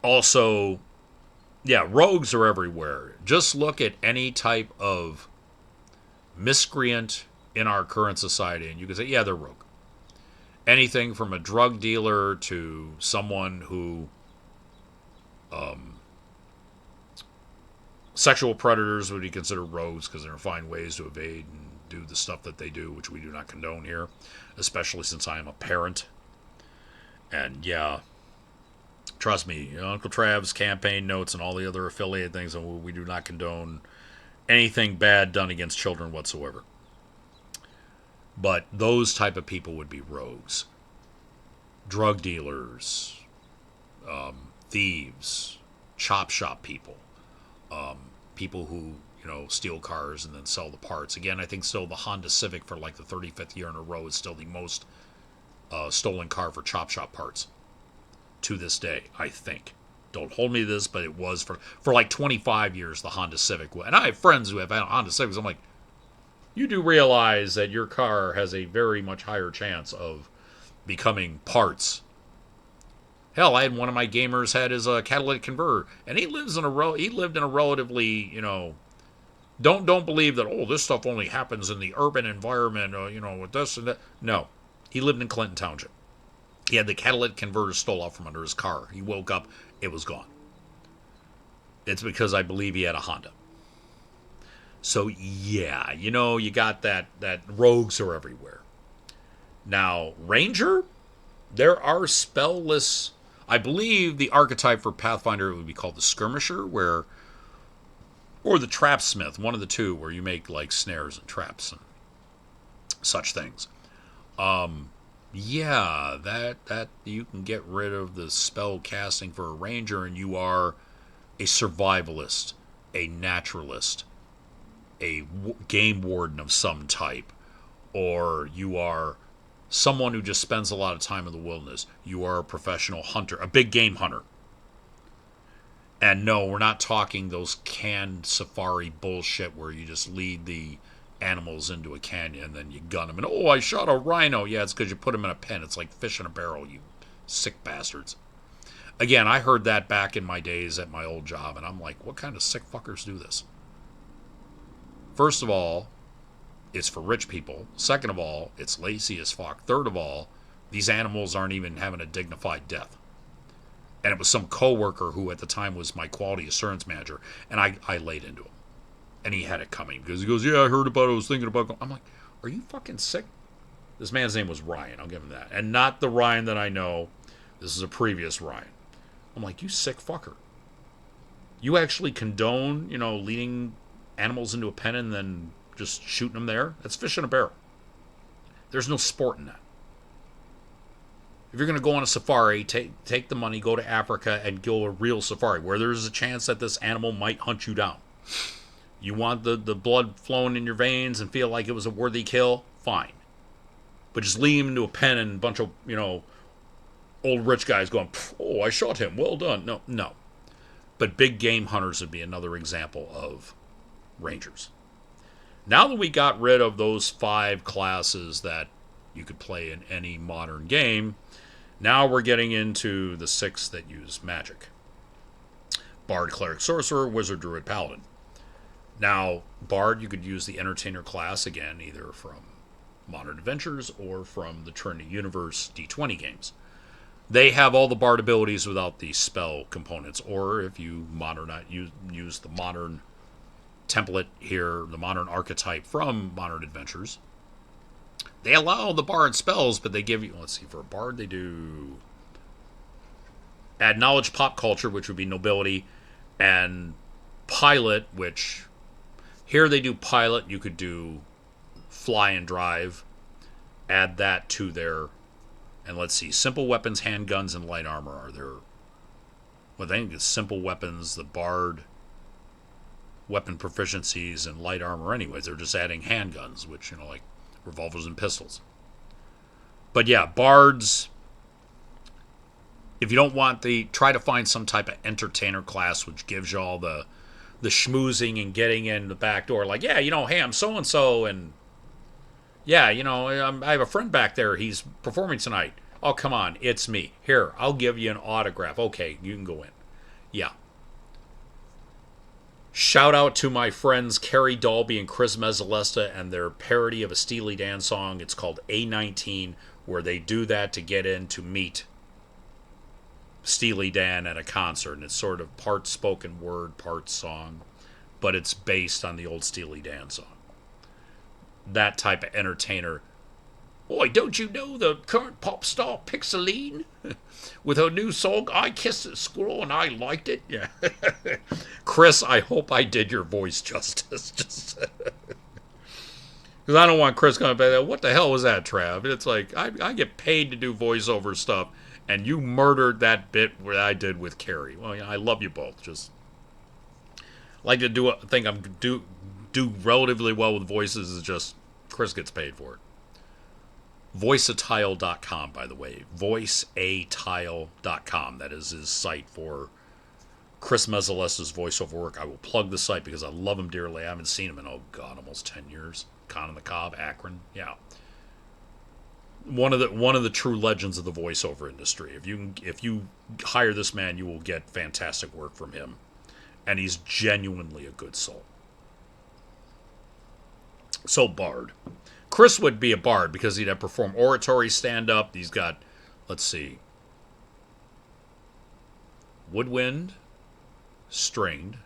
Also, yeah, rogues are everywhere. Just look at any type of miscreant in our current society, and you can say, yeah, they're rogue. Anything from a drug dealer to someone who, sexual predators would be considered rogues because they're find ways to evade and do the stuff that they do, which we do not condone here, especially since I am a parent. And yeah, trust me, Uncle Trav's campaign notes and all the other affiliate things, and we do not condone anything bad done against children whatsoever. But those type of people would be rogues. Drug dealers, thieves, chop shop people, people who, steal cars and then sell the parts. Again, I think still the Honda Civic for like the 35th year in a row is still the most stolen car for chop shop parts to this day, I think. Don't hold me to this, but it was for like 25 years, the Honda Civic. And I have friends who have Honda Civics. I'm like, you do realize that your car has a very much higher chance of becoming parts. Hell, I had one of my gamers had his catalytic converter, and he lived in a relatively, don't believe that, this stuff only happens in the urban environment, with this and that. No, he lived in Clinton Township. He had the catalytic converter stole off from under his car. He woke up, it was gone. It's because I believe he had a Honda. So yeah, you got that rogues are everywhere. Now, Ranger, there are spellless. I believe the archetype for Pathfinder would be called the Skirmisher, or the Trapsmith, one of the two, where you make like snares and traps and such things. Yeah, that you can get rid of the spell casting for a Ranger, and you are a survivalist, a naturalist, a game warden of some type, or you are someone who just spends a lot of time in the wilderness. You are a professional hunter, a big game hunter. And no, we're not talking those canned safari bullshit where you just lead the animals into a canyon and then you gun them. And, I shot a rhino. Yeah, it's because you put them in a pen. It's like fish in a barrel, you sick bastards. Again, I heard that back in my days at my old job, and I'm like, what kind of sick fuckers do this? First of all, it's for rich people. Second of all, it's lazy as fuck. Third of all, these animals aren't even having a dignified death. And it was some coworker who at the time was my quality assurance manager, and I laid into him. And he had it coming because he goes, yeah, I heard about it, I was thinking about it. I'm like, are you fucking sick? This man's name was Ryan, I'll give him that. And not the Ryan that I know. This is a previous Ryan. I'm like, you sick fucker. You actually condone, leading animals into a pen and then just shooting them there? That's fish in a barrel. There's no sport in that. If you're going to go on a safari, take the money, go to Africa, and go a real safari where there's a chance that this animal might hunt you down. You want the blood flowing in your veins and feel like it was a worthy kill? Fine. But just leave him into a pen and a bunch of, old rich guys going, I shot him, well done. No. But big game hunters would be another example of Rangers. Now that we got rid of those 5 classes that you could play in any modern game, now we're getting into the 6 that use magic. Bard, Cleric, Sorcerer, Wizard, Druid, Paladin. Now, Bard, you could use the Entertainer class, again, either from Modern Adventures or from the Trinity Universe D20 games. They have all the bard abilities without the spell components. Or if you use the modern template here, the modern archetype from Modern Adventures, they allow the bard spells, but they give you, let's see, for a bard, they do add knowledge pop culture, which would be nobility, and pilot, which here they do pilot. You could do fly and drive, add that to their, and let's see, simple weapons, handguns, and light armor are their, well, I think it's simple weapons, the bard weapon proficiencies, and light armor anyways. They're just adding handguns, which, like revolvers and pistols. But yeah, bards, if you don't want try to find some type of entertainer class which gives you all the schmoozing and getting in the back door. Like, yeah, hey, I'm so and so, and yeah, I have a friend back there. He's performing tonight. Oh, come on, it's me. Here, I'll give you an autograph. Okay, you can go in. Yeah. Shout out to my friends Carrie Dalby and Chris Mezzalesta and their parody of a Steely Dan song. It's called A19, where they do that to get in to meet Steely Dan at a concert. And it's sort of part spoken word, part song, but it's based on the old Steely Dan song. That type of entertainer. Boy, don't you know the current pop star Pixeline? With her new song, I Kissed a Squirrel and I Liked It? Yeah. Chris, I hope I did your voice justice. Just because I don't want Chris coming back. What the hell was that, Trav? It's like, I get paid to do voiceover stuff, and you murdered that bit where I did with Carrie. Well, I love you both. Just like to think I'm do relatively well with voices is just Chris gets paid for it. Voiceatile.com, by the way. Voiceatile.com. That is his site for Chris Mezzalesta's voiceover work. I will plug the site because I love him dearly. I haven't seen him in, almost 10 years. Con on the Cob, Akron. Yeah. One of the true legends of the voiceover industry. If you hire this man, you will get fantastic work from him. And he's genuinely a good soul. So, bard. Chris would be a bard because he'd have perform oratory, stand-up. He's got, let's see, woodwind, stringed,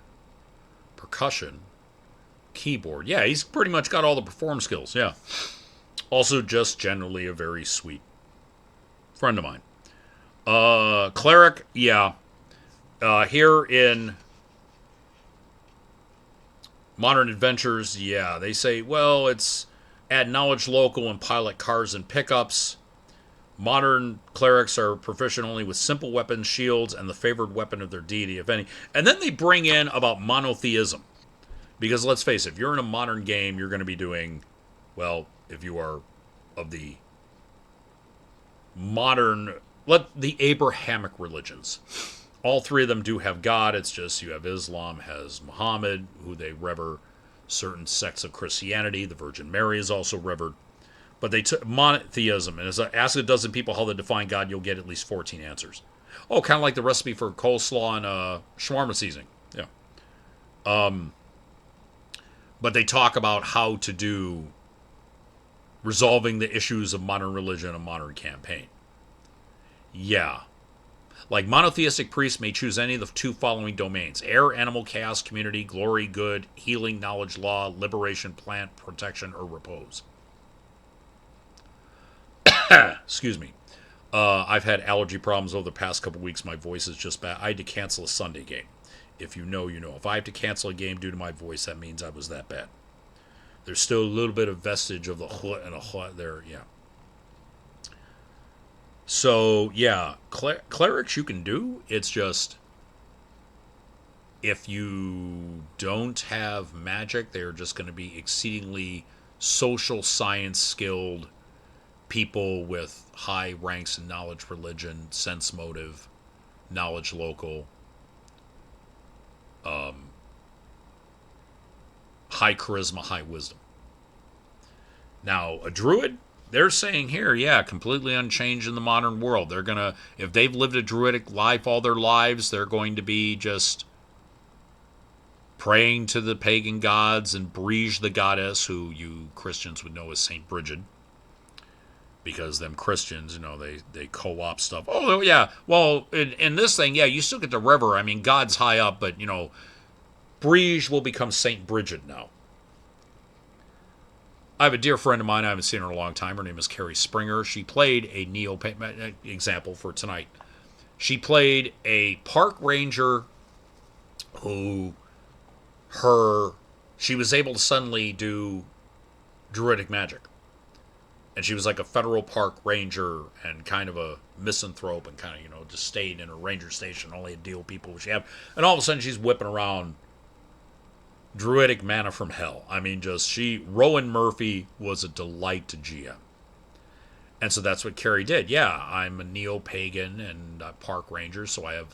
percussion, keyboard. Yeah, he's pretty much got all the perform skills, yeah. Also just generally a very sweet friend of mine. Cleric, yeah. Here in Modern Adventures, yeah, they say, well, it's add knowledge local and pilot cars and pickups. Modern clerics are proficient only with simple weapons, shields, and the favored weapon of their deity, if any. And then they bring in about monotheism. Because let's face it, if you're in a modern game, you're going to be doing, well, if you are of the modern, the Abrahamic religions. All three of them do have God. It's just you have Islam, has Muhammad, who they revere. Certain sects of Christianity, the Virgin Mary is also revered. But they took monotheism, and as I ask a dozen people how they define God, you'll get at least 14 answers. Oh, kind of like the recipe for coleslaw and shawarma seasoning. Yeah. But they talk about how to do resolving the issues of modern religion and modern campaign. Yeah. Like monotheistic priests may choose any of the two following domains: air, animal, chaos, community, glory, good, healing, knowledge, law, liberation, plant, protection, or repose. Excuse me. I've had allergy problems over the past couple weeks. My voice is just bad. I had to cancel a Sunday game. If you know, you know. If I have to cancel a game due to my voice, that means I was that bad. There's still a little bit of vestige of the hut and a hut there, yeah. So, yeah, clerics you can do. It's just, if you don't have magic, they're just going to be exceedingly social science skilled people with high ranks in knowledge, religion, sense motive, knowledge local, high charisma, high wisdom. Now, a druid, they're saying here, yeah, completely unchanged in the modern world. They're going to, if they've lived a druidic life all their lives, they're going to be just praying to the pagan gods and Brige the goddess, who you Christians would know as Saint Bridget, because them Christians, they co-op stuff. Oh yeah, well in this thing, yeah, you still get the river. I mean, God's high up, but Briege will become Saint Bridget now. I have a dear friend of mine. I haven't seen her in a long time. Her name is Carrie Springer. She played a example for tonight. She played a park ranger who she was able to suddenly do druidic magic. And she was like a federal park ranger and kind of a misanthrope and kind of, just stayed in a ranger station, only to deal with people she had. And all of a sudden she's whipping around druidic mana from hell. I mean, Rowan Murphy was a delight to GM. And so that's what Carrie did. Yeah, I'm a neo-pagan and a park ranger, so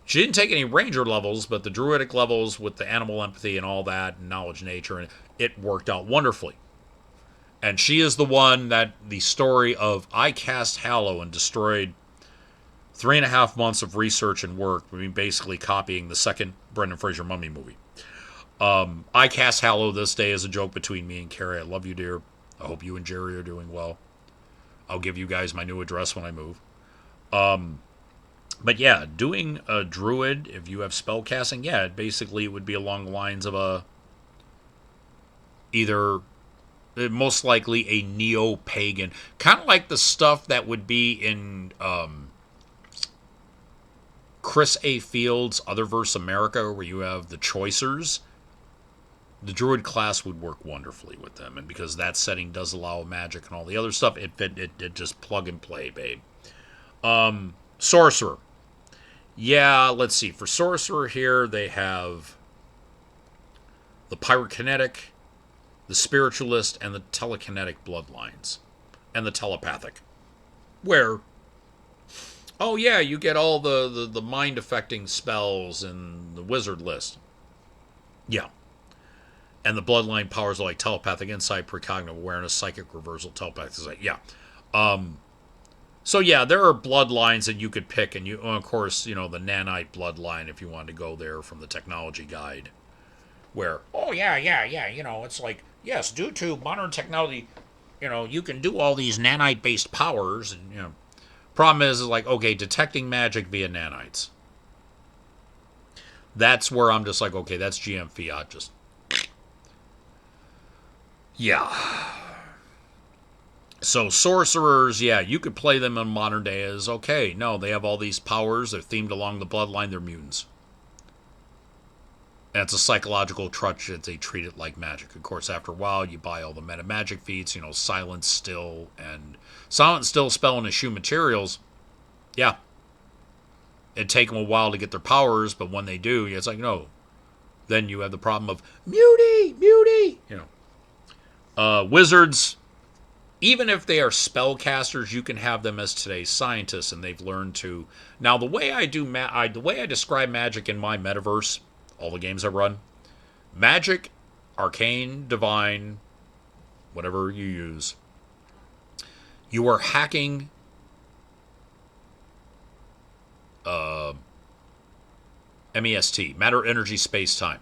she didn't take any ranger levels, but the druidic levels with the animal empathy and all that, and knowledge nature, and it worked out wonderfully. And she is the one that the story of I cast Hallow and destroyed 3.5 months of research and work. I mean, basically copying the second Brendan Fraser Mummy movie. I cast Hallow this day as a joke between me and Carrie. I love you, dear. I hope you and Jerry are doing well. I'll give you guys my new address when I move. But yeah, doing a druid, if you have spell casting, yeah, it would be along the lines of most likely a neo-pagan. Kind of like the stuff that would be in Chris A. Field's Otherverse America, where you have the Choicers. The druid class would work wonderfully with them. And because that setting does allow magic and all the other stuff, it just plug and play, babe. Sorcerer. Yeah, let's see. For Sorcerer here, they have the Pyrokinetic, the Spiritualist, and the Telekinetic bloodlines. And the Telepathic. Where, oh yeah, you get all the mind-affecting spells in the Wizard list. Yeah. And the bloodline powers are like Telepathic Insight, Precognitive Awareness, Psychic Reversal, Telepathic Insight. Yeah. So yeah, there are bloodlines that you could pick, and of course, the nanite bloodline if you wanted to go there from the technology guide, where it's like, yes, due to modern technology, you can do all these nanite-based powers, and problem is like, okay, detecting magic via nanites. That's where I'm just like, okay, that's GM fiat, just yeah. So sorcerers, yeah, you could play them in modern day as, okay, no, they have all these powers, they're themed along the bloodline, they're mutants. And it's a psychological crutch that they treat it like magic. Of course, after a while, you buy all the meta magic feats, Silent Still spell and eschew materials. Yeah. It'd take them a while to get their powers, but when they do, it's like, no. Then you have the problem of, muty! Wizards, even if they are spellcasters, you can have them as today's scientists, and they've learned to. Now, the way I describe magic in my metaverse, all the games I run, magic, arcane, divine, whatever you use, you are hacking MEST, matter, energy, space, time,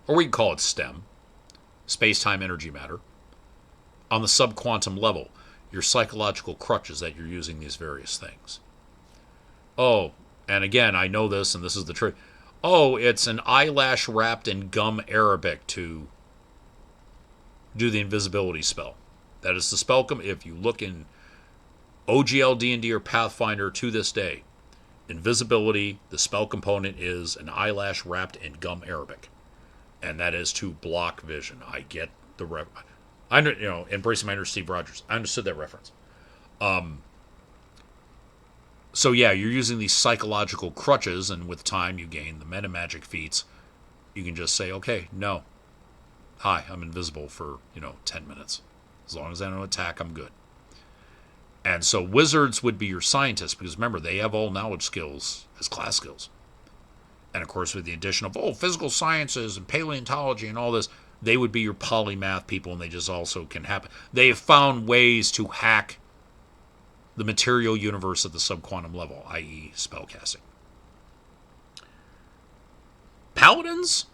or we can call it STEM, space, time, energy, matter. On the subquantum level, your psychological crutches that you're using these various things. Oh, and again, I know this, and this is the trick. Oh, it's an eyelash wrapped in gum Arabic to do the invisibility spell. That is the spell. If you look in OGL, D&D, or Pathfinder to this day, invisibility, the spell component is an eyelash wrapped in gum Arabic. And that is to block vision. I get the Embracing My Inner Steve Rogers. I understood that reference. So yeah, you're using these psychological crutches, and with time you gain the meta magic feats. You can just say, okay, no. Hi, I'm invisible for, 10 minutes. As long as I don't attack, I'm good. And so wizards would be your scientists, because remember, they have all knowledge skills as class skills. And of course, with the addition of, physical sciences and paleontology and all this, they would be your polymath people, and they just also can happen. They have found ways to hack the material universe at the subquantum level, i.e. spellcasting. Paladins?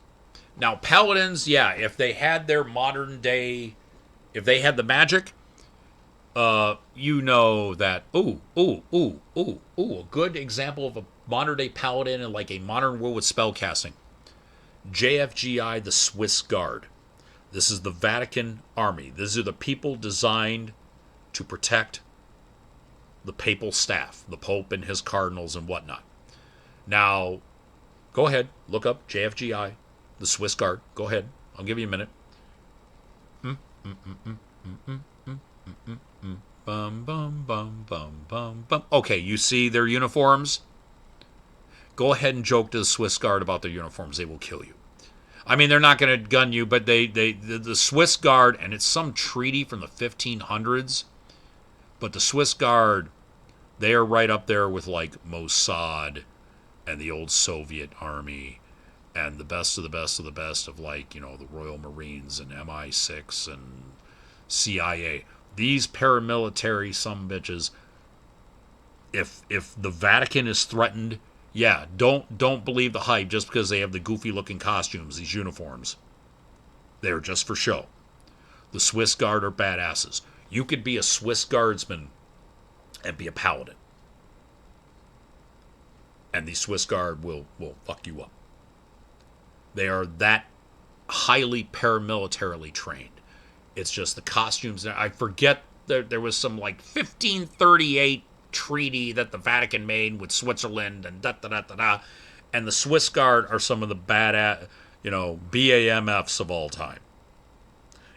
Now, paladins, yeah, if they had their modern day, if they had the magic, You know that. A good example of a modern day paladin in like a modern world with spellcasting. JFGI, the Swiss Guard. This is the Vatican army. These are the people designed to protect the papal staff, the Pope and his cardinals and whatnot. Now, go ahead, look up JFGI, the Swiss Guard. Go ahead. I'll give you a minute. Bum, bum, bum, bum, bum, bum. Okay, you see their uniforms? Go ahead and joke to the Swiss Guard about their uniforms. They will kill you. I mean, they're not going to gun you, but the Swiss Guard, and it's some treaty from the 1500s, but the Swiss Guard, they are right up there with like Mossad and the old Soviet army and the best of the best of the best of like, you know, the Royal Marines and MI6 and CIA. These paramilitary sumbitches, if the Vatican is threatened, yeah, don't believe the hype just because they have the goofy looking costumes, these uniforms. They're just for show. The Swiss Guard are badasses. You could be a Swiss Guardsman and be a paladin. And the Swiss Guard will fuck you up. They are that highly paramilitarily trained. It's just the costumes. I forget there was some like 1538 treaty that the Vatican made with Switzerland and da da da da da. And the Swiss Guard are some of the bad, BAMFs of all time.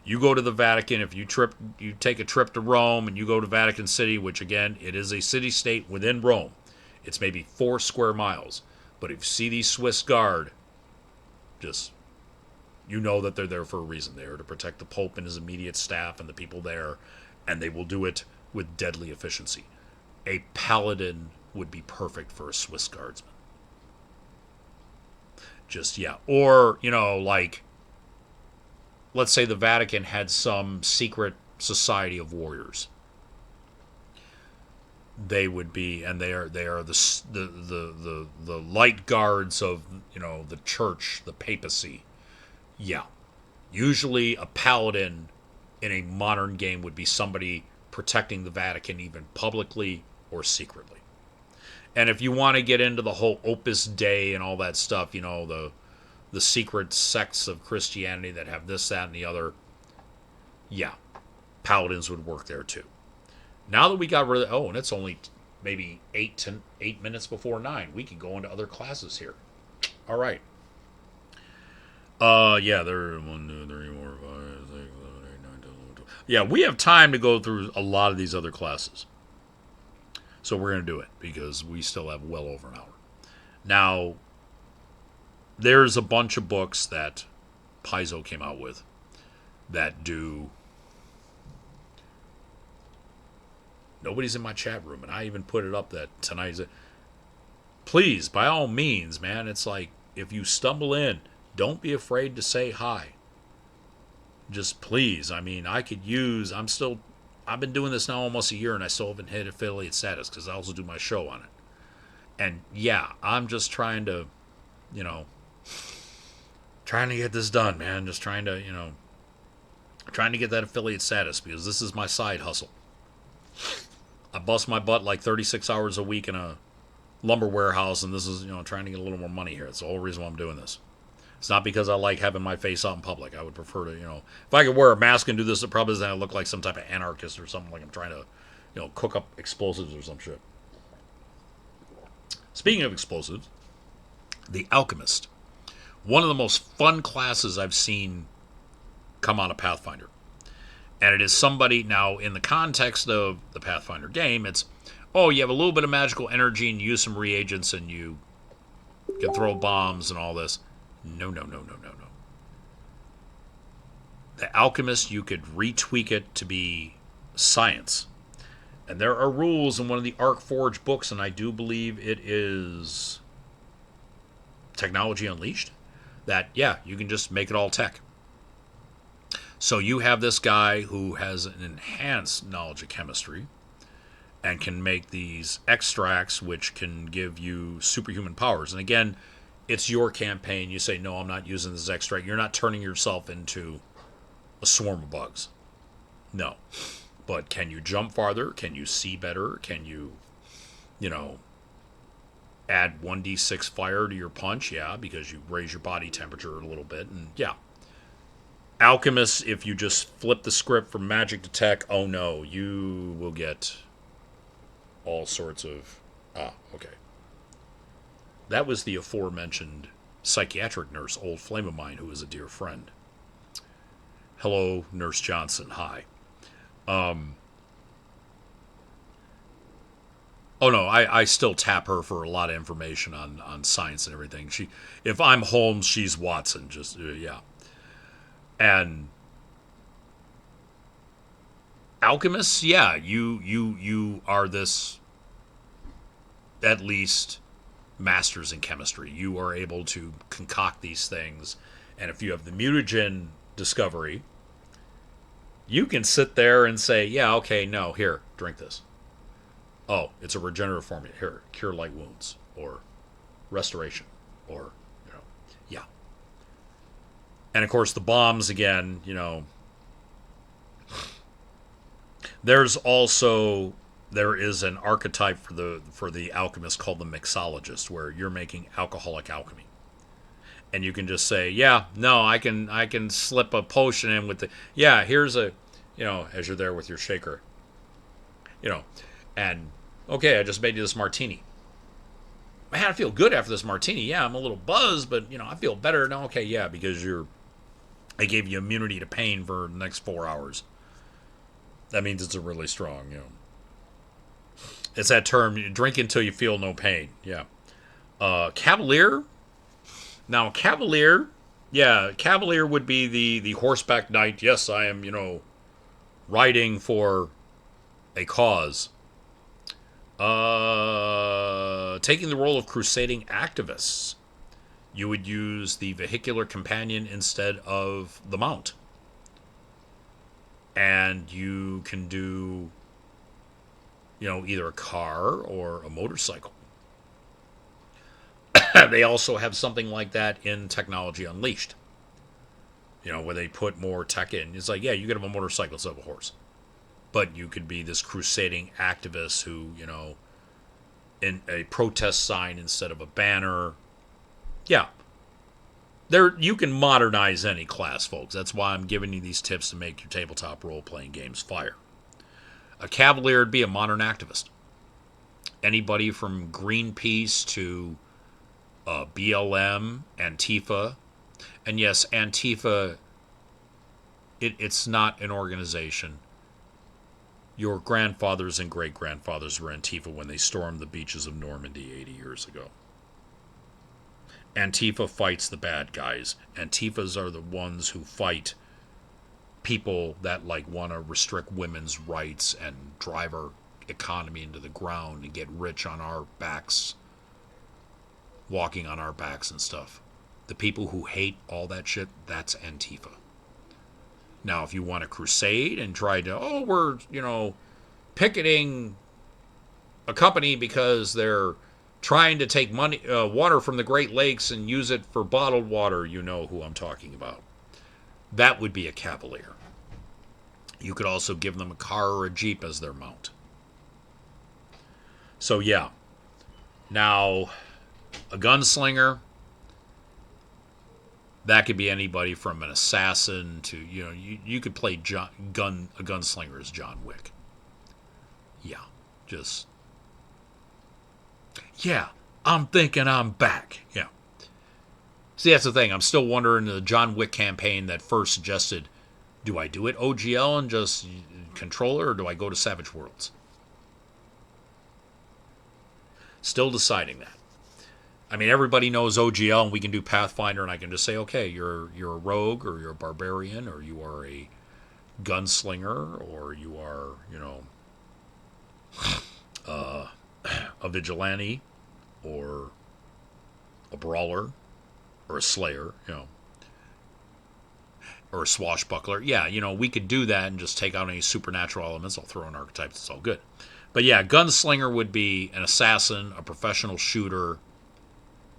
You go to the Vatican, if you take a trip to Rome and you go to Vatican City, which again, it is a city-state within Rome. It's maybe 4 square miles. But if you see these Swiss Guard, just, you know that they're there for a reason. They are to protect the Pope and his immediate staff and the people there, and they will do it with deadly efficiency. A paladin would be perfect for a Swiss Guardsman. Just, yeah. Or, like, let's say the Vatican had some secret society of warriors. They would be, and they are the light guards of, the church, the papacy. Yeah. Usually a paladin in a modern game would be somebody protecting the Vatican either publicly or secretly. And if you want to get into the whole Opus Dei and all that stuff, the secret sects of Christianity that have this, that, and the other, yeah, paladins would work there too. Now that we got rid of, and it's only maybe 8 minutes before 9, we can go into other classes here. All right. Yeah, there are 1, 2, 3, 4, 5, 6, 7, 8, 9, 10, 11, 12. Yeah, we have time to go through a lot of these other classes. So we're going to do it because we still have well over an hour. Now, there's a bunch of books that Paizo came out with that do. Nobody's in my chat room, and I even put it up that tonight's. Please, by all means, man, it's like if you stumble in, don't be afraid to say hi. Just please, I mean, I've been doing this now almost a year, and I still haven't hit affiliate status because I also do my show on it. And yeah, I'm just trying to, trying to get this done, man. Just trying to, trying to get that affiliate status because this is my side hustle. I bust my butt like 36 hours a week in a lumber warehouse, and this is, trying to get a little more money here. It's the whole reason why I'm doing this. It's not because I like having my face out in public. I would prefer to, if I could wear a mask and do this, it probably doesn't look like some type of anarchist or something, like I'm trying to, cook up explosives or some shit. Speaking of explosives, The Alchemist. One of the most fun classes I've seen come out of Pathfinder. And it is somebody, now in the context of the Pathfinder game, it's, you have a little bit of magical energy and you use some reagents and you can throw bombs and all this. No. The Alchemist, you could retweak it to be science. And there are rules in one of the Arcforge books, and I do believe it is Technology Unleashed, that, yeah, you can just make it all tech. So you have this guy who has an enhanced knowledge of chemistry and can make these extracts which can give you superhuman powers. And again, it's your campaign. You say, no, I'm not using this extract. You're not turning yourself into a swarm of bugs. No. But can you jump farther? Can you see better? Can you, you know, add 1d6 fire to your punch? Yeah, because you raise your body temperature a little bit. And yeah. Alchemists, if you just flip the script from magic to tech, oh no, you will get all sorts of. Ah, okay. That was the aforementioned psychiatric nurse, old flame of mine, who is a dear friend. Hello, Nurse Johnson. Hi. Oh no, I still tap her for a lot of information on science and everything. If I'm Holmes, she's Watson. Just yeah. And alchemists, yeah, you are this, at least, masters in chemistry. You are able to concoct these things, and if you have the mutagen discovery, you can sit there and say, yeah, okay, no, here, drink this. Oh, it's a regenerative formula. Here, cure light wounds, or restoration, or, yeah. And of course, the bombs again. There is an archetype for the alchemist called the mixologist, where you're making alcoholic alchemy, and you can just say, yeah, no, I can slip a potion in with the, yeah, here's a, as you're there with your shaker, and okay, I just made you this martini. Man, I feel good after this martini. Yeah, I'm a little buzzed, but I feel better. No, okay, yeah, because I gave you immunity to pain for the next 4 hours. That means it's a really strong, It's that term, you drink until you feel no pain. Yeah. Cavalier. Now, Cavalier, yeah, Cavalier would be the horseback knight. Yes, I am, riding for a cause. Taking the role of crusading activists. You would use the vehicular companion instead of the mount. And you can do, either a car or a motorcycle. They also have something like that in Technology Unleashed, where they put more tech in. It's like, yeah, you could have a motorcycle instead of a horse. But you could be this crusading activist who, in a protest sign instead of a banner. Yeah. You can modernize any class, folks. That's why I'm giving you these tips to make your tabletop role-playing games fire. A Cavalier would be a modern activist. Anybody from Greenpeace to BLM, Antifa. And yes, Antifa, it's not an organization. Your grandfathers and great-grandfathers were Antifa when they stormed the beaches of Normandy 80 years ago. Antifa fights the bad guys. Antifas are the ones who fight people that want to restrict women's rights and drive our economy into the ground and get rich on our backs, walking on our backs and stuff. The people who hate all that shit, that's Antifa. Now, if you want to crusade and try to, we're, picketing a company because they're trying to take water from the Great Lakes and use it for bottled water, you know who I'm talking about. That would be a Cavalier. You could also give them a car or a Jeep as their mount. So, yeah. Now, a gunslinger, that could be anybody from an assassin to, you could play a gunslinger as John Wick. Yeah, just... Yeah, I'm thinking I'm back. Yeah. See, that's the thing. I'm still wondering, the John Wick campaign that first suggested, do I do it OGL and just controller, or do I go to Savage Worlds? Still deciding that. I mean, everybody knows OGL, and we can do Pathfinder, and I can just say, okay, you're a rogue, or you're a barbarian, or you are a gunslinger, or you are, a vigilante, or a brawler, or a slayer, or a swashbuckler. Yeah, we could do that and just take out any supernatural elements. I'll throw in archetypes. It's all good. But yeah, gunslinger would be an assassin, a professional shooter,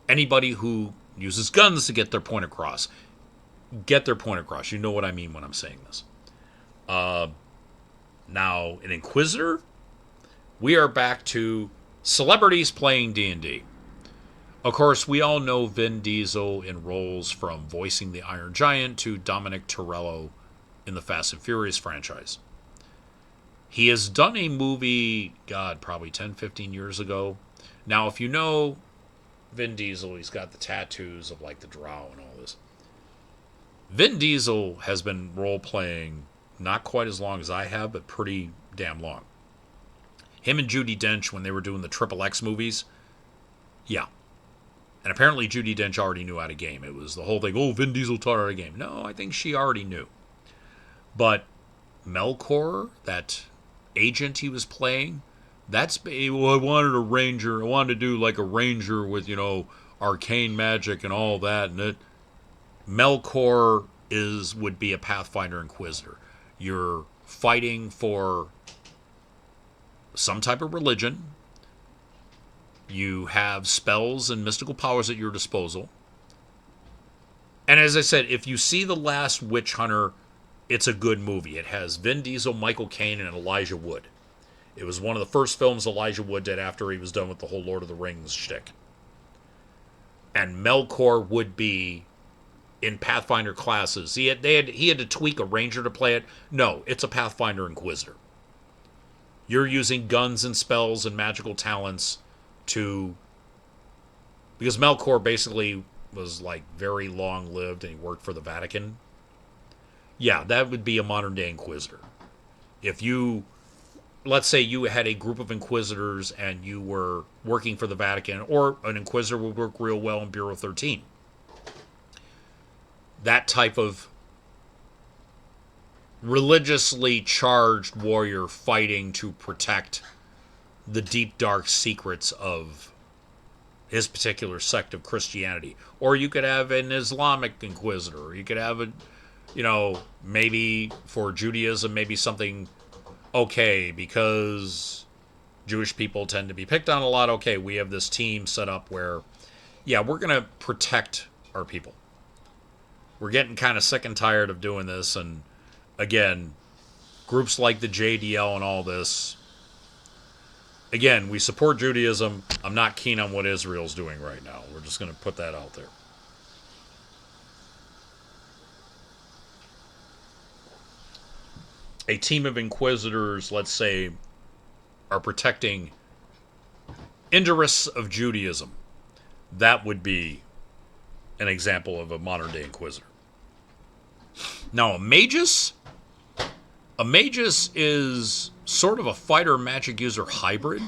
anybody who uses guns to get their point across. Get their point across. You know what I mean when I'm saying this. Now, an Inquisitor, we are back to celebrities playing D&D. Of course, we all know Vin Diesel in roles from voicing the Iron Giant to Dominic Toretto in the Fast and Furious franchise. He has done a movie, God, probably 10, 15 years ago. Now, if you know Vin Diesel, he's got the tattoos of like the drow and all this. Vin Diesel has been role playing not quite as long as I have, but pretty damn long. Him and Judi Dench, when they were doing the Triple X movies, yeah. And apparently Judi Dench already knew how to game. It was the whole thing, oh, Vin Diesel taught her how to game. No, I think she already knew. But Melkor, that agent he was playing, well, I wanted a ranger. I wanted to do like a ranger with, arcane magic and all that. And Melkor would be a Pathfinder Inquisitor. You're fighting for some type of religion. You have spells and mystical powers at your disposal. And as I said, if you see The Last Witch Hunter, it's a good movie. It has Vin Diesel, Michael Caine, and Elijah Wood. It was one of the first films Elijah Wood did after he was done with the whole Lord of the Rings shtick. And Melkor would be in Pathfinder classes. He had to tweak a ranger to play it. No, it's a Pathfinder Inquisitor. You're using guns and spells and magical talents because Melkor basically was like very long lived and he worked for the Vatican. Yeah, that would be a modern day Inquisitor. If let's say you had a group of Inquisitors and you were working for the Vatican, or an Inquisitor would work real well in Bureau 13. That type of religiously charged warrior fighting to protect the deep, dark secrets of his particular sect of Christianity. Or you could have an Islamic Inquisitor. Or you could have maybe for Judaism, maybe something okay, because Jewish people tend to be picked on a lot. Okay, we have this team set up where, yeah, we're going to protect our people. We're getting kind of sick and tired of doing this. And again, groups like the JDL and all this, again, we support Judaism. I'm not keen on what Israel's doing right now. We're just going to put that out there. A team of Inquisitors, let's say, are protecting interests of Judaism. That would be an example of a modern-day Inquisitor. Now, a Magus is sort of a fighter magic user hybrid.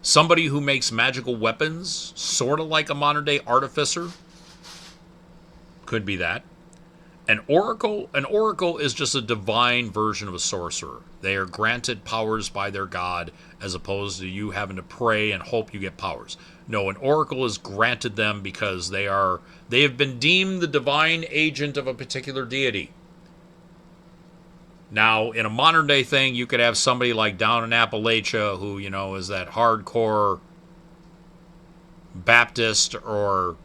Somebody who makes magical weapons, sort of like a modern-day artificer. Could be that. An oracle is just a divine version of a sorcerer. They are granted powers by their god, as opposed to you having to pray and hope you get powers. No, an oracle is granted them because they have been deemed the divine agent of a particular deity. Now, in a modern day thing, you could have somebody like down in Appalachia who, is that hardcore Baptist or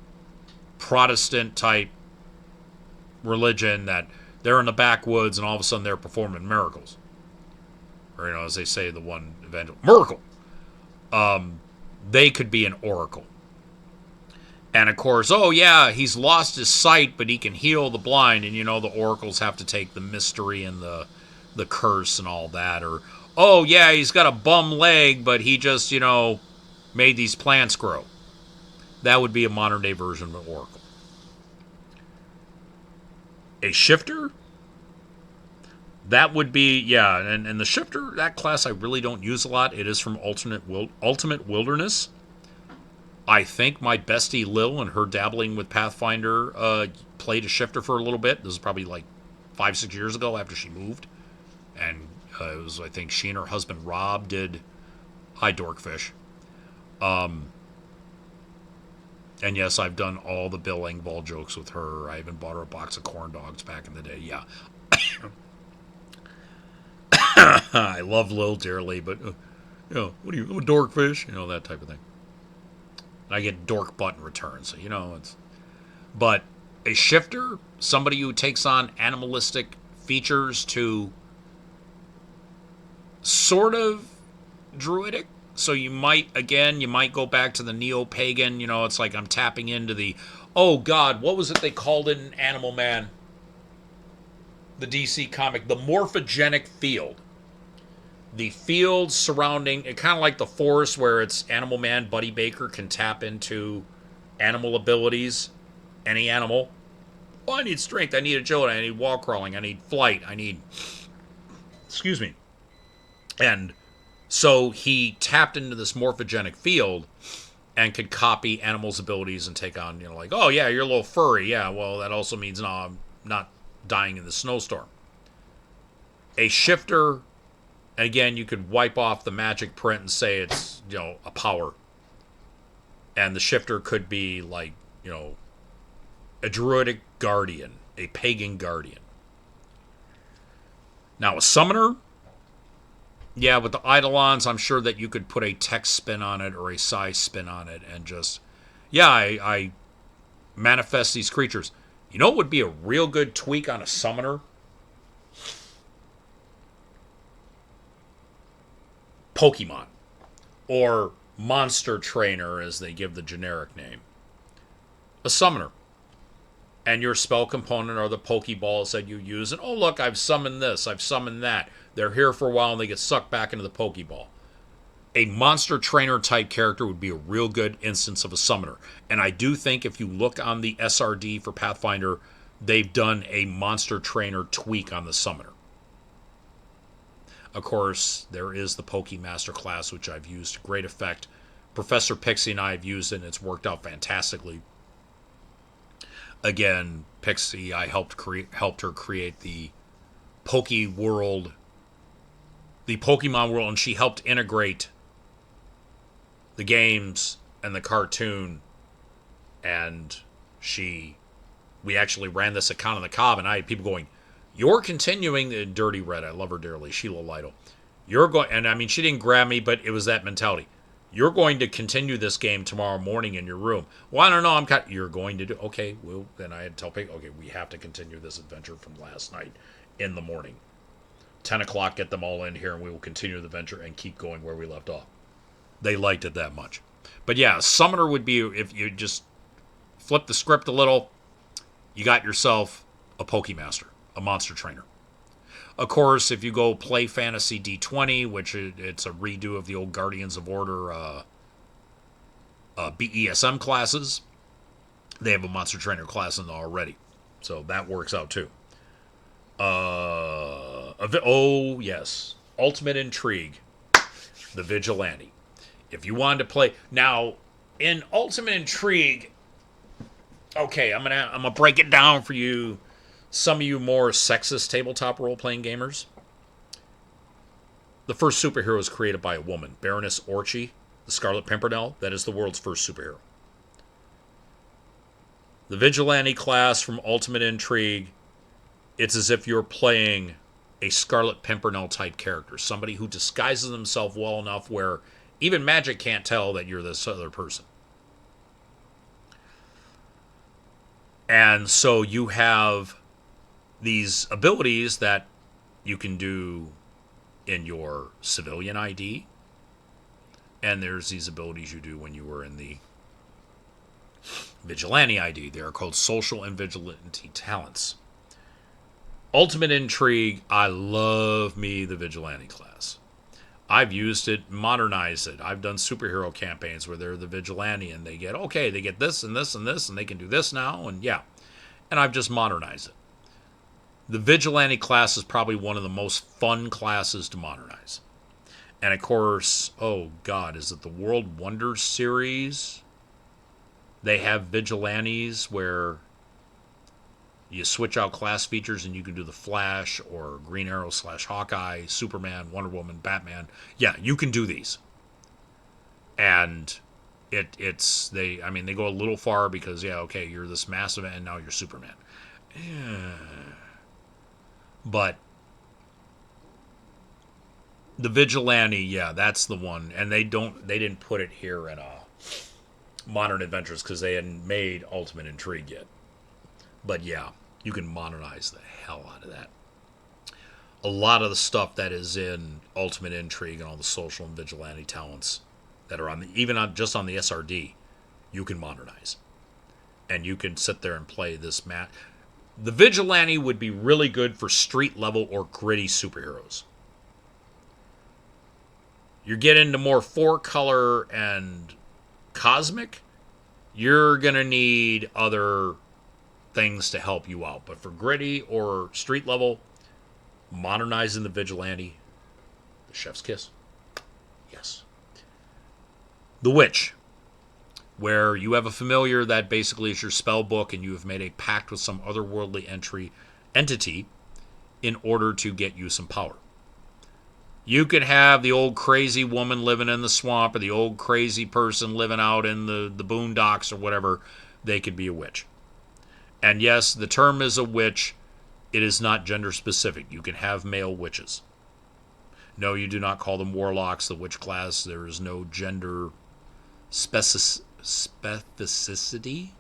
Protestant type religion that they're in the backwoods and all of a sudden they're performing miracles. Or, as they say, the one event, miracle. They could be an oracle. And of course, oh yeah, he's lost his sight, but he can heal the blind. And the oracles have to take the mystery and the curse and all that. Or, oh yeah, he's got a bum leg, but he just, made these plants grow. That would be a modern day version of an oracle. A shifter? That would be, yeah, and the shifter, that class I really don't use a lot. It is from Ultimate Wilderness. I think my bestie Lil and her dabbling with Pathfinder played a shifter for a little bit. This is probably like 5-6 years ago after she moved. And it was, I think, she and her husband Rob did Hi Dorkfish. And yes, I've done all the Bill Engvall jokes with her. I even bought her a box of corn dogs back in the day. Yeah. I love Lil dearly, but, what are you, I'm a dorkfish? That type of thing. I get dork butt in return, so, it's... But a shifter, somebody who takes on animalistic features to sort of druidic. So you might go back to the neo-pagan. It's like I'm tapping into the, oh God, what was it they called it in Animal Man, the DC comic, the morphogenic field. The field surrounding it, kind of like the forest where it's Animal Man, Buddy Baker can tap into animal abilities, any animal. Oh, I need strength, I need agility, I need wall crawling, I need flight, I need, excuse me. And so he tapped into this morphogenic field and could copy animals' abilities and take on, like, oh yeah, you're a little furry. Yeah, well, that also means no, I'm not dying in the snowstorm. A shifter, again, you could wipe off the magic print and say it's, a power. And the shifter could be like, a druidic guardian, a pagan guardian. Now, a summoner, yeah, with the Eidolons, I'm sure that you could put a text spin on it or a size spin on it and just, yeah, I manifest these creatures. You know what would be a real good tweak on a summoner? Pokemon. Or Monster Trainer, as they give the generic name. A summoner. And your spell component are the Pokeballs that you use. And, oh, look, I've summoned this, I've summoned that. They're here for a while and they get sucked back into the Pokeball. A Monster Trainer type character would be a real good instance of a summoner. And I do think if you look on the SRD for Pathfinder, they've done a Monster Trainer tweak on the summoner. Of course, there is the Pokemaster class, which I've used to great effect. Professor Pixie and I have used it, and it's worked out fantastically. Again, Pixie, I helped her create the Pokemon world, and she helped integrate the games and the cartoon. And we actually ran this account on the Cobb, and I had people going, "You're continuing the Dirty Red." I love her dearly, Sheila Lytle. You're going, and I mean, she didn't grab me, but it was that mentality. You're going to continue this game tomorrow morning in your room. Well, I don't know. You're going to do. Okay, well, then I had to tell people, okay, we have to continue this adventure from last night in the morning. 10 o'clock, get them all in here, and we will continue the adventure and keep going where we left off. They liked it that much. But yeah, Summoner would be, if you just flip the script a little, you got yourself a Pokemaster, a Monster Trainer. Of course, if you go play Fantasy D20, which it's a redo of the old Guardians of Order BESM classes, they have a Monster Trainer class in there already. So that works out too. Oh, yes. Ultimate Intrigue, the Vigilante. If you wanted to play... Now, in Ultimate Intrigue, okay, I'm gonna break it down for you. Some of you more sexist tabletop role-playing gamers. The first superhero was created by a woman, Baroness Orchi, the Scarlet Pimpernel. That is the world's first superhero. The Vigilante class from Ultimate Intrigue, it's as if you're playing a Scarlet Pimpernel type character. Somebody who disguises themselves well enough where even magic can't tell that you're this other person. And so you have these abilities that you can do in your civilian ID. And there's these abilities you do when you were in the Vigilante ID. They are called social and vigilante talents. Ultimate Intrigue, I love me the Vigilante class. I've used it, modernized it. I've done superhero campaigns where they're the Vigilante and they get this and this and this and they can do this now, and yeah. And I've just modernized it. The Vigilante class is probably one of the most fun classes to modernize. And of course, oh God, is it the World Wonders series? They have Vigilantes where you switch out class features and you can do the Flash or Green Arrow / Hawkeye, Superman, Wonder Woman, Batman. Yeah, you can do these. And they go a little far because, yeah, okay, you're this massive and now you're Superman. Yeah. But the Vigilante, yeah, that's the one. And they didn't put it here in Modern Adventures because they hadn't made Ultimate Intrigue yet. But yeah, you can modernize the hell out of that. a lot of the stuff that is in Ultimate Intrigue and all the social and vigilante talents that are on the, even on just on the SRD, you can modernize, and you can sit there and play this mat. The vigilante would be really good for street level or gritty superheroes. You get into more four color and cosmic, you're gonna need other things to help you out. But for gritty or street level, modernizing the vigilante, the chef's kiss. Yes. The witch, where you have a familiar that basically is your spell book, and you have made a pact with some otherworldly entity in order to get you some power. You could have the old crazy woman living in the swamp, or the old crazy person living out in the boondocks or whatever. They could be a witch. And yes, the term is a witch. It is not gender specific. You can have male witches. No, you do not call them warlocks, the witch class. There is no gender specificity.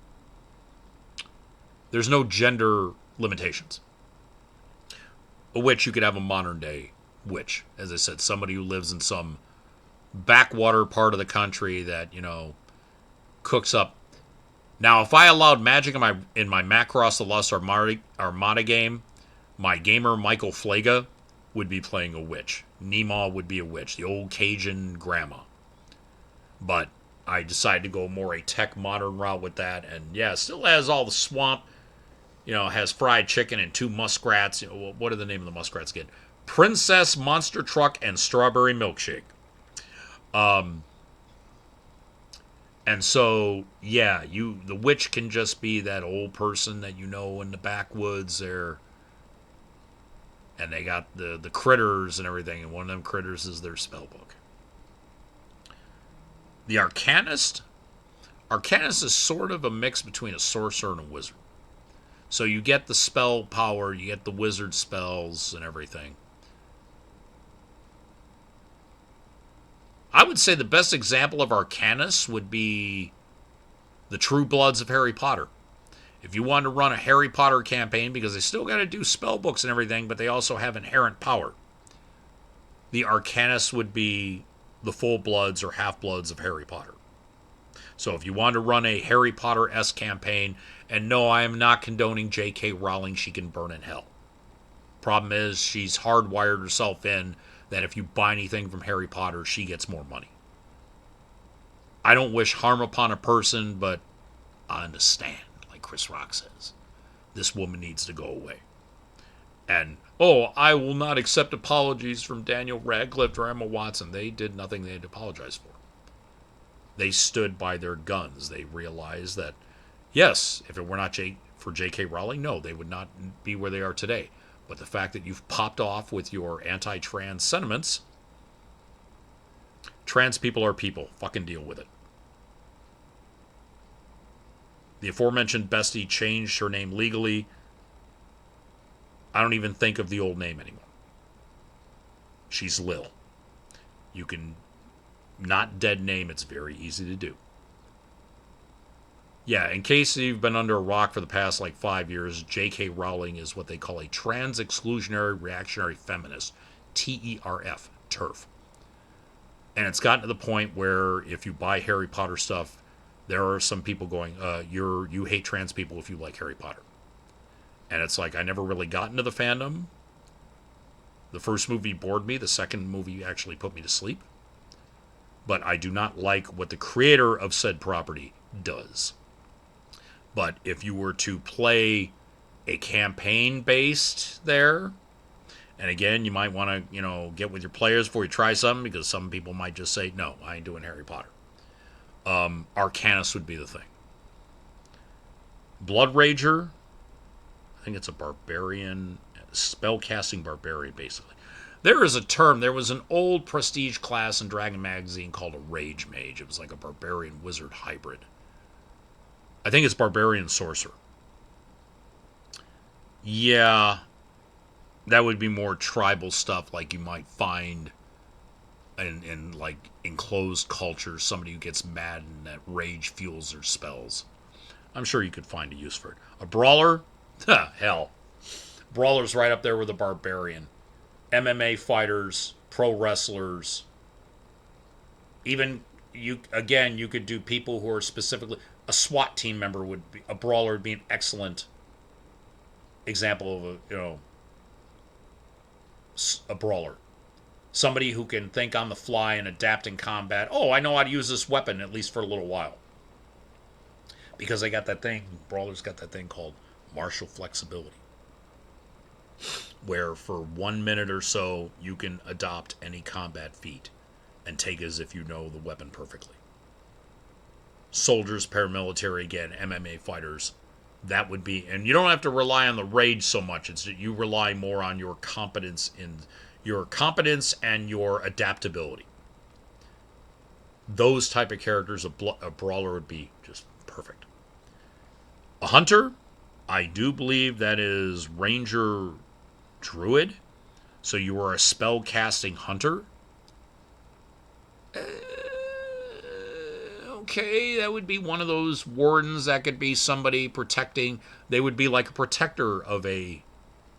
There's no gender limitations. A witch, you could have a modern day witch. As I said, somebody who lives in some backwater part of the country that, cooks up. Now, if I allowed magic in my Macross the Lost Armada game, my gamer Michael Flaga would be playing a witch. Nemaw would be a witch, the old Cajun grandma. But I decided to go more a tech modern route with that, and yeah, still has all the swamp. Has fried chicken and 2 muskrats. What are the name of the muskrats again? Princess, Monster Truck, and Strawberry Milkshake. And so, yeah, the witch can just be that old person that in the backwoods there. And they got the critters and everything, and one of them critters is their spellbook. The Arcanist. Arcanist is sort of a mix between a sorcerer and a wizard. So you get the spell power, you get the wizard spells and everything. I would say the best example of Arcanist would be the True Bloods of Harry Potter. If you want to run a Harry Potter campaign, because they still got to do spell books and everything, but they also have inherent power, the Arcanist would be the full bloods or half bloods of Harry Potter. So if you want to run a Harry Potter-esque campaign, and no, I am not condoning J.K. Rowling, she can burn in hell. Problem is, she's hardwired herself in that if you buy anything from Harry Potter, she gets more money. I don't wish harm upon a person, but I understand, like Chris Rock says. This woman needs to go away. And, I will not accept apologies from Daniel Radcliffe or Emma Watson. They did nothing they had to apologize for. They stood by their guns. They realized that, yes, if it were not for J.K. Rowling, no, they would not be where they are today. But the fact that you've popped off with your anti-trans sentiments, trans people are people. Fucking deal with it. The aforementioned bestie changed her name legally. I don't even think of the old name anymore. She's Lil. You can not dead name. It's very easy to do. Yeah, in case you've been under a rock for the past 5 years, J.K. Rowling is what they call a trans-exclusionary reactionary feminist, TERF, TERF. And it's gotten to the point where if you buy Harry Potter stuff, there are some people going, you hate trans people if you like Harry Potter. And it's I never really got into the fandom. The first movie bored me. The second movie actually put me to sleep. But I do not like what the creator of said property does. But if you were to play a campaign based there, and again, you might want to, get with your players before you try something, because some people might just say, no, I ain't doing Harry Potter. Arcanist would be the thing. Blood Rager, I think it's a barbarian, spellcasting barbarian, basically. There is a term, there was an old prestige class in Dragon Magazine called a Rage Mage. It was like a barbarian wizard hybrid. I think it's barbarian sorcerer. Yeah, that would be more tribal stuff like you might find in enclosed cultures. Somebody who gets mad and that rage fuels their spells. I'm sure you could find a use for it. A brawler? Hell. Brawler's right up there with a barbarian. MMA fighters, pro wrestlers, even you could do people who are specifically a SWAT team member would be a brawler would be an excellent example of a brawler. Somebody who can think on the fly and adapt in combat. Oh, I know how to use this weapon at least for a little while. Because they got that thing, brawlers got that thing called martial flexibility. Where for 1 minute or so you can adopt any combat feat and take as if you know the weapon perfectly. Soldiers, paramilitary, again, MMA fighters, that would be, and you don't have to rely on the rage so much. It's that you rely more on your competence and your adaptability. Those type of characters, a brawler would be just perfect. A hunter, I do believe that is ranger druid. So you are a spell casting hunter. Okay, that would be one of those wardens. That could be somebody protecting. They would be like a protector of a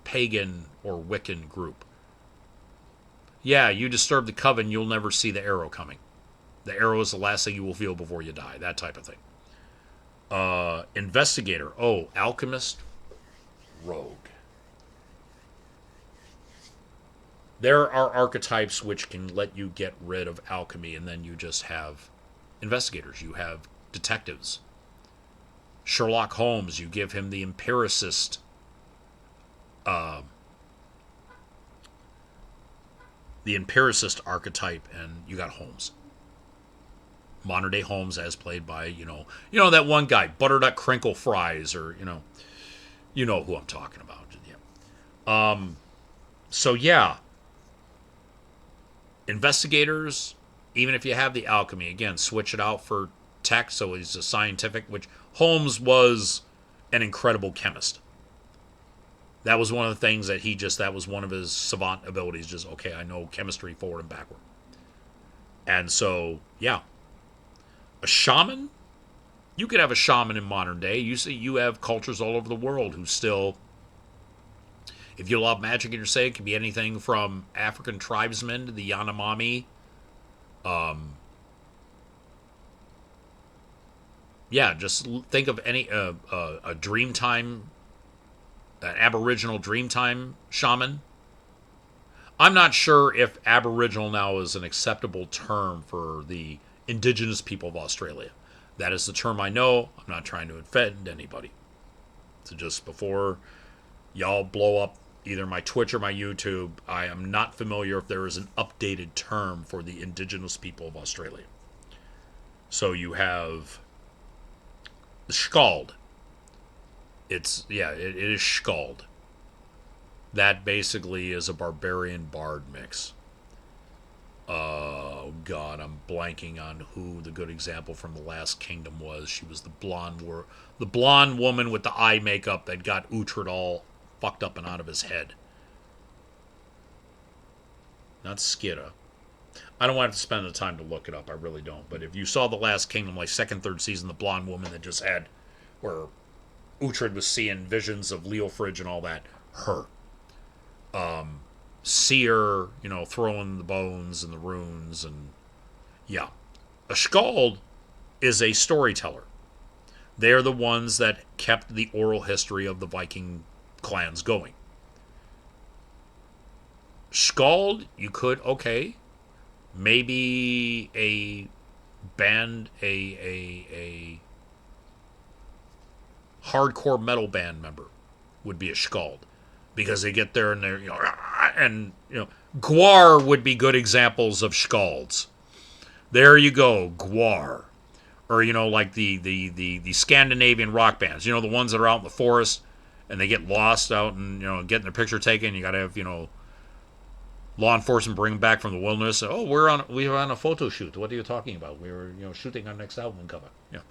pagan or Wiccan group. Yeah, you disturb the coven, you'll never see the arrow coming. The arrow is the last thing you will feel before you die. That type of thing. Investigator. Oh, alchemist. Rogue. There are archetypes which can let you get rid of alchemy, and then you just have investigators. You have detectives. Sherlock Holmes, you give him the empiricist archetype, and you got Holmes. Modern day Holmes, as played by that one guy, Butternut Crinkle Fries, or you know who I'm talking about. Yeah. So yeah, investigators. Even if you have the alchemy, again, switch it out for tech. So he's a scientific, which Holmes was an incredible chemist. That was one of the things that was one of his savant abilities. Just, okay, I know chemistry forward and backward. And so, yeah. A shaman? You could have a shaman in modern day. You see, you have cultures all over the world who still, if you love magic and you're saying, it can be anything from African tribesmen to the Yanomami. Yeah, just think of any a Dreamtime, an Aboriginal Dreamtime shaman. I'm not sure if Aboriginal now is an acceptable term for the indigenous people of Australia. That is the term I know. I'm not trying to offend anybody. So just before y'all blow up either my Twitch or my YouTube, I am not familiar if there is an updated term for the indigenous people of Australia. So you have the Skald. It is Skald. That basically is a barbarian bard mix. Oh God, I'm blanking on who the good example from the Last Kingdom was. She was the blonde woman with the eye makeup that got Uhtred all fucked up and out of his head. Not Skida. I don't want to spend the time to look it up. I really don't. But if you saw the Last Kingdom, like second, third season, the blonde woman that just had, where Uhtred was seeing visions of Leofridge and all that, her. Seer, throwing the bones and the runes, and yeah. A Skald is a storyteller. They're the ones that kept the oral history of the Viking clans going. Skald, you could, okay, maybe a band, a hardcore metal band member would be a Skald. Because they get there and they're, Gwar would be good examples of Skalds. There you go, Gwar. Or, like the Scandinavian rock bands, the ones that are out in the forest and they get lost out and, getting their picture taken. You got to have, law enforcement bring them back from the wilderness. Oh, we were on a photo shoot. What are you talking about? We were, shooting our next album cover. Yeah.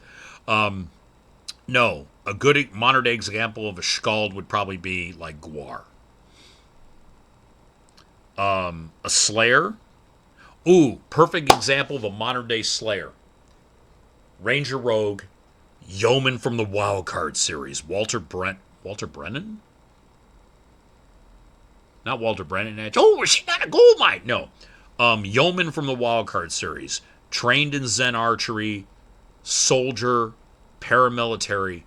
No, a good modern day example of a Skald would probably be like Gwar. A Slayer. Ooh, perfect example of a modern day Slayer. Ranger Rogue, Yeoman from the Wild Card series. Walter Brennan? Not Walter Brennan. Oh, is she not a gold mine? No. Yeoman from the Wildcard series. Trained in Zen archery, soldier, paramilitary,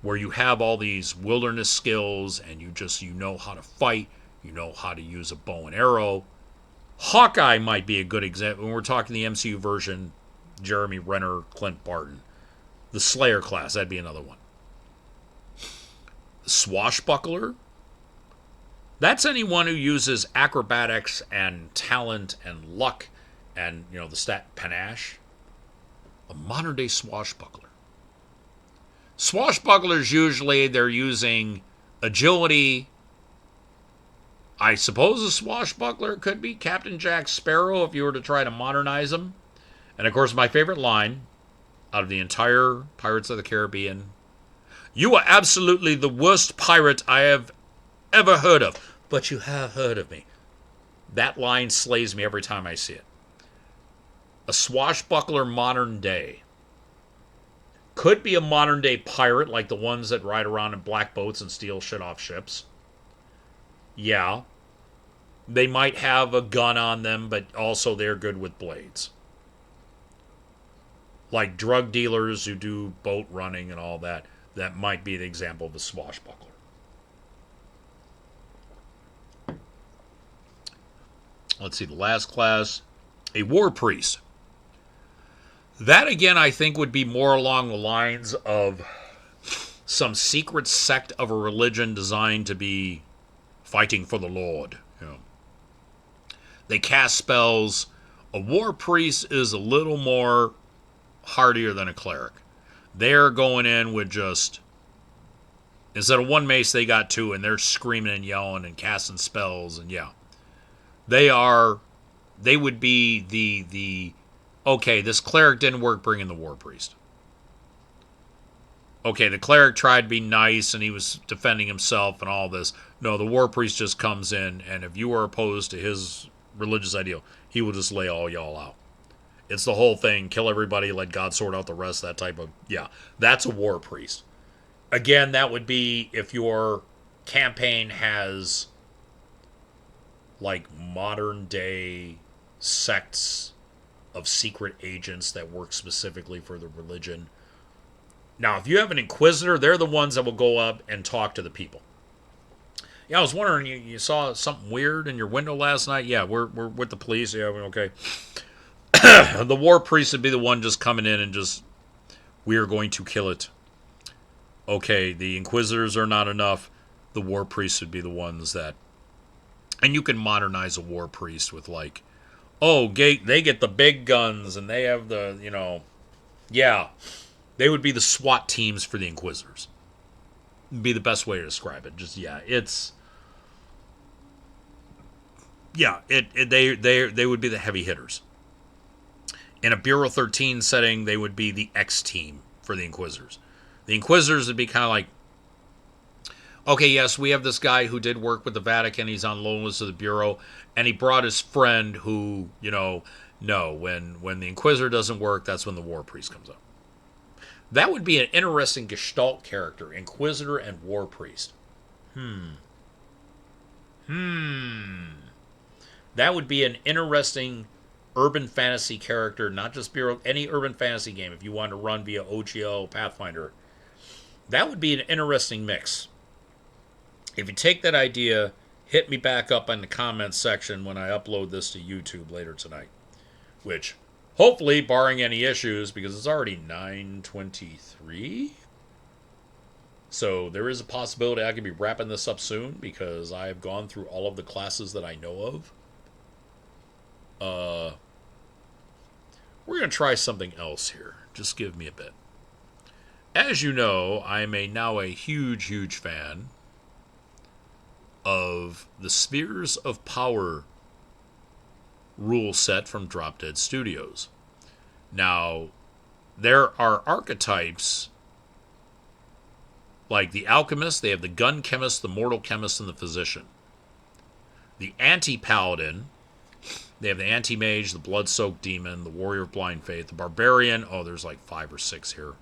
where you have all these wilderness skills and you know how to fight, you know how to use a bow and arrow. Hawkeye might be a good example. When we're talking the MCU version, Jeremy Renner, Clint Barton. The Slayer class, that'd be another one. Swashbuckler, that's anyone who uses acrobatics and talent and luck and, the stat panache. A modern day swashbuckler. Swashbucklers usually they're using agility. I suppose a swashbuckler could be Captain Jack Sparrow if you were to try to modernize him. And of course, my favorite line out of the entire Pirates of the Caribbean: "You are absolutely the worst pirate I have ever heard of, but you have heard of me." That line slays me every time I see it. A swashbuckler modern day. Could be a modern day pirate like the ones that ride around in black boats and steal shit off ships. Yeah. They might have a gun on them, but also they're good with blades. Like drug dealers who do boat running and all that. That might be the example of a swashbuckler. Let's see, the last class. A war priest. That, again, I think would be more along the lines of some secret sect of a religion designed to be fighting for the Lord. They cast spells. A war priest is a little more hardier than a cleric. They're going in with just, instead of one mace, they got two, and they're screaming and yelling and casting spells, and yeah. They would be the okay, this cleric didn't work, bring in the war priest. Okay, the cleric tried to be nice and he was defending himself and all this. No, the war priest just comes in, and if you are opposed to his religious ideal, he will just lay all y'all out. It's the whole thing, kill everybody, let God sort out the rest, that type of, yeah, that's a war priest. Again, that would be if your campaign has like modern day sects of secret agents that work specifically for the religion. Now, if you have an inquisitor, they're the ones that will go up and talk to the people. Yeah, I was wondering, you saw something weird in your window last night? Yeah, we're with the police. Yeah, okay. The war priest would be the one just coming in and just, we are going to kill it. Okay, the inquisitors are not enough. The war priests would be the ones that, and you can modernize a war priest with like, oh, they get the big guns and they have the, yeah. They would be the SWAT teams for the Inquisitors. Would be the best way to describe it. Just, yeah, it's, yeah, they would be the heavy hitters. In a Bureau 13 setting, they would be the X team for the Inquisitors. The Inquisitors would be kind of like, okay, yes, we have this guy who did work with the Vatican. He's on loan list of the Bureau. And he brought his friend who, no, when the Inquisitor doesn't work, that's when the War Priest comes up. That would be an interesting Gestalt character, Inquisitor and War Priest. That would be an interesting urban fantasy character, not just Bureau, any urban fantasy game, if you want to run via OGL, Pathfinder. That would be an interesting mix. If you take that idea, hit me back up in the comments section when I upload this to YouTube later tonight. Which, hopefully, barring any issues, because it's already 9:23. So there is a possibility I could be wrapping this up soon, because I've gone through all of the classes that I know of. We're going to try something else here. Just give me a bit. As you know, I am now a huge, huge fan of the Spheres of Power rule set from Drop Dead Studios. Now, there are archetypes like the Alchemist. They have the Gun Chemist, the Mortal Chemist, and the Physician. The Anti-Paladin, they have the Anti-Mage, the Blood-Soaked Demon, the Warrior of Blind Faith, the Barbarian. Oh, there's like 5 or 6 here.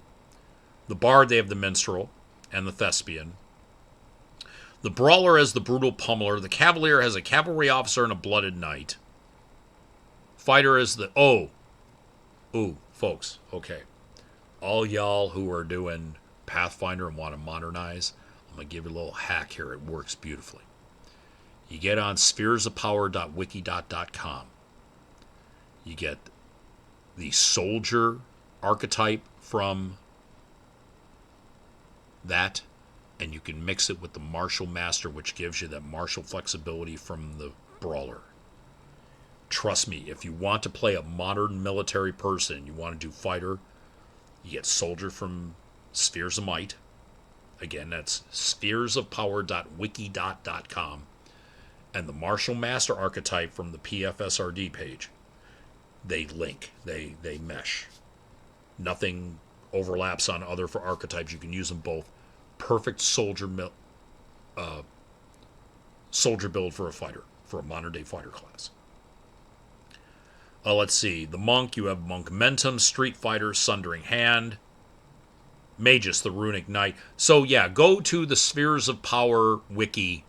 The Bard, they have the Minstrel and the Thespian. The Brawler has the Brutal Pummeler. The Cavalier has a Cavalry Officer and a Blooded Knight. Fighter is the... Ooh, folks, okay. All y'all who are doing Pathfinder and want to modernize, I'm going to give you a little hack here. It works beautifully. You get on spheresofpower.wiki.com. You get the soldier archetype from that, and you can mix it with the martial master, which gives you that martial flexibility from the brawler. Trust me, if you want to play a modern military person, you want to do fighter, you get soldier from Spheres of Might. Again, that's spheresofpower.wiki.com. And the martial master archetype from the PFSRD page. They link. They mesh. Nothing overlaps on other for archetypes. You can use them both. Perfect soldier build for a fighter, for a modern day fighter class. Let's see. The monk, you have Monkmentum, Street Fighter, Sundering Hand, Magus, the Runic Knight. So yeah, go to the Spheres of Power wiki,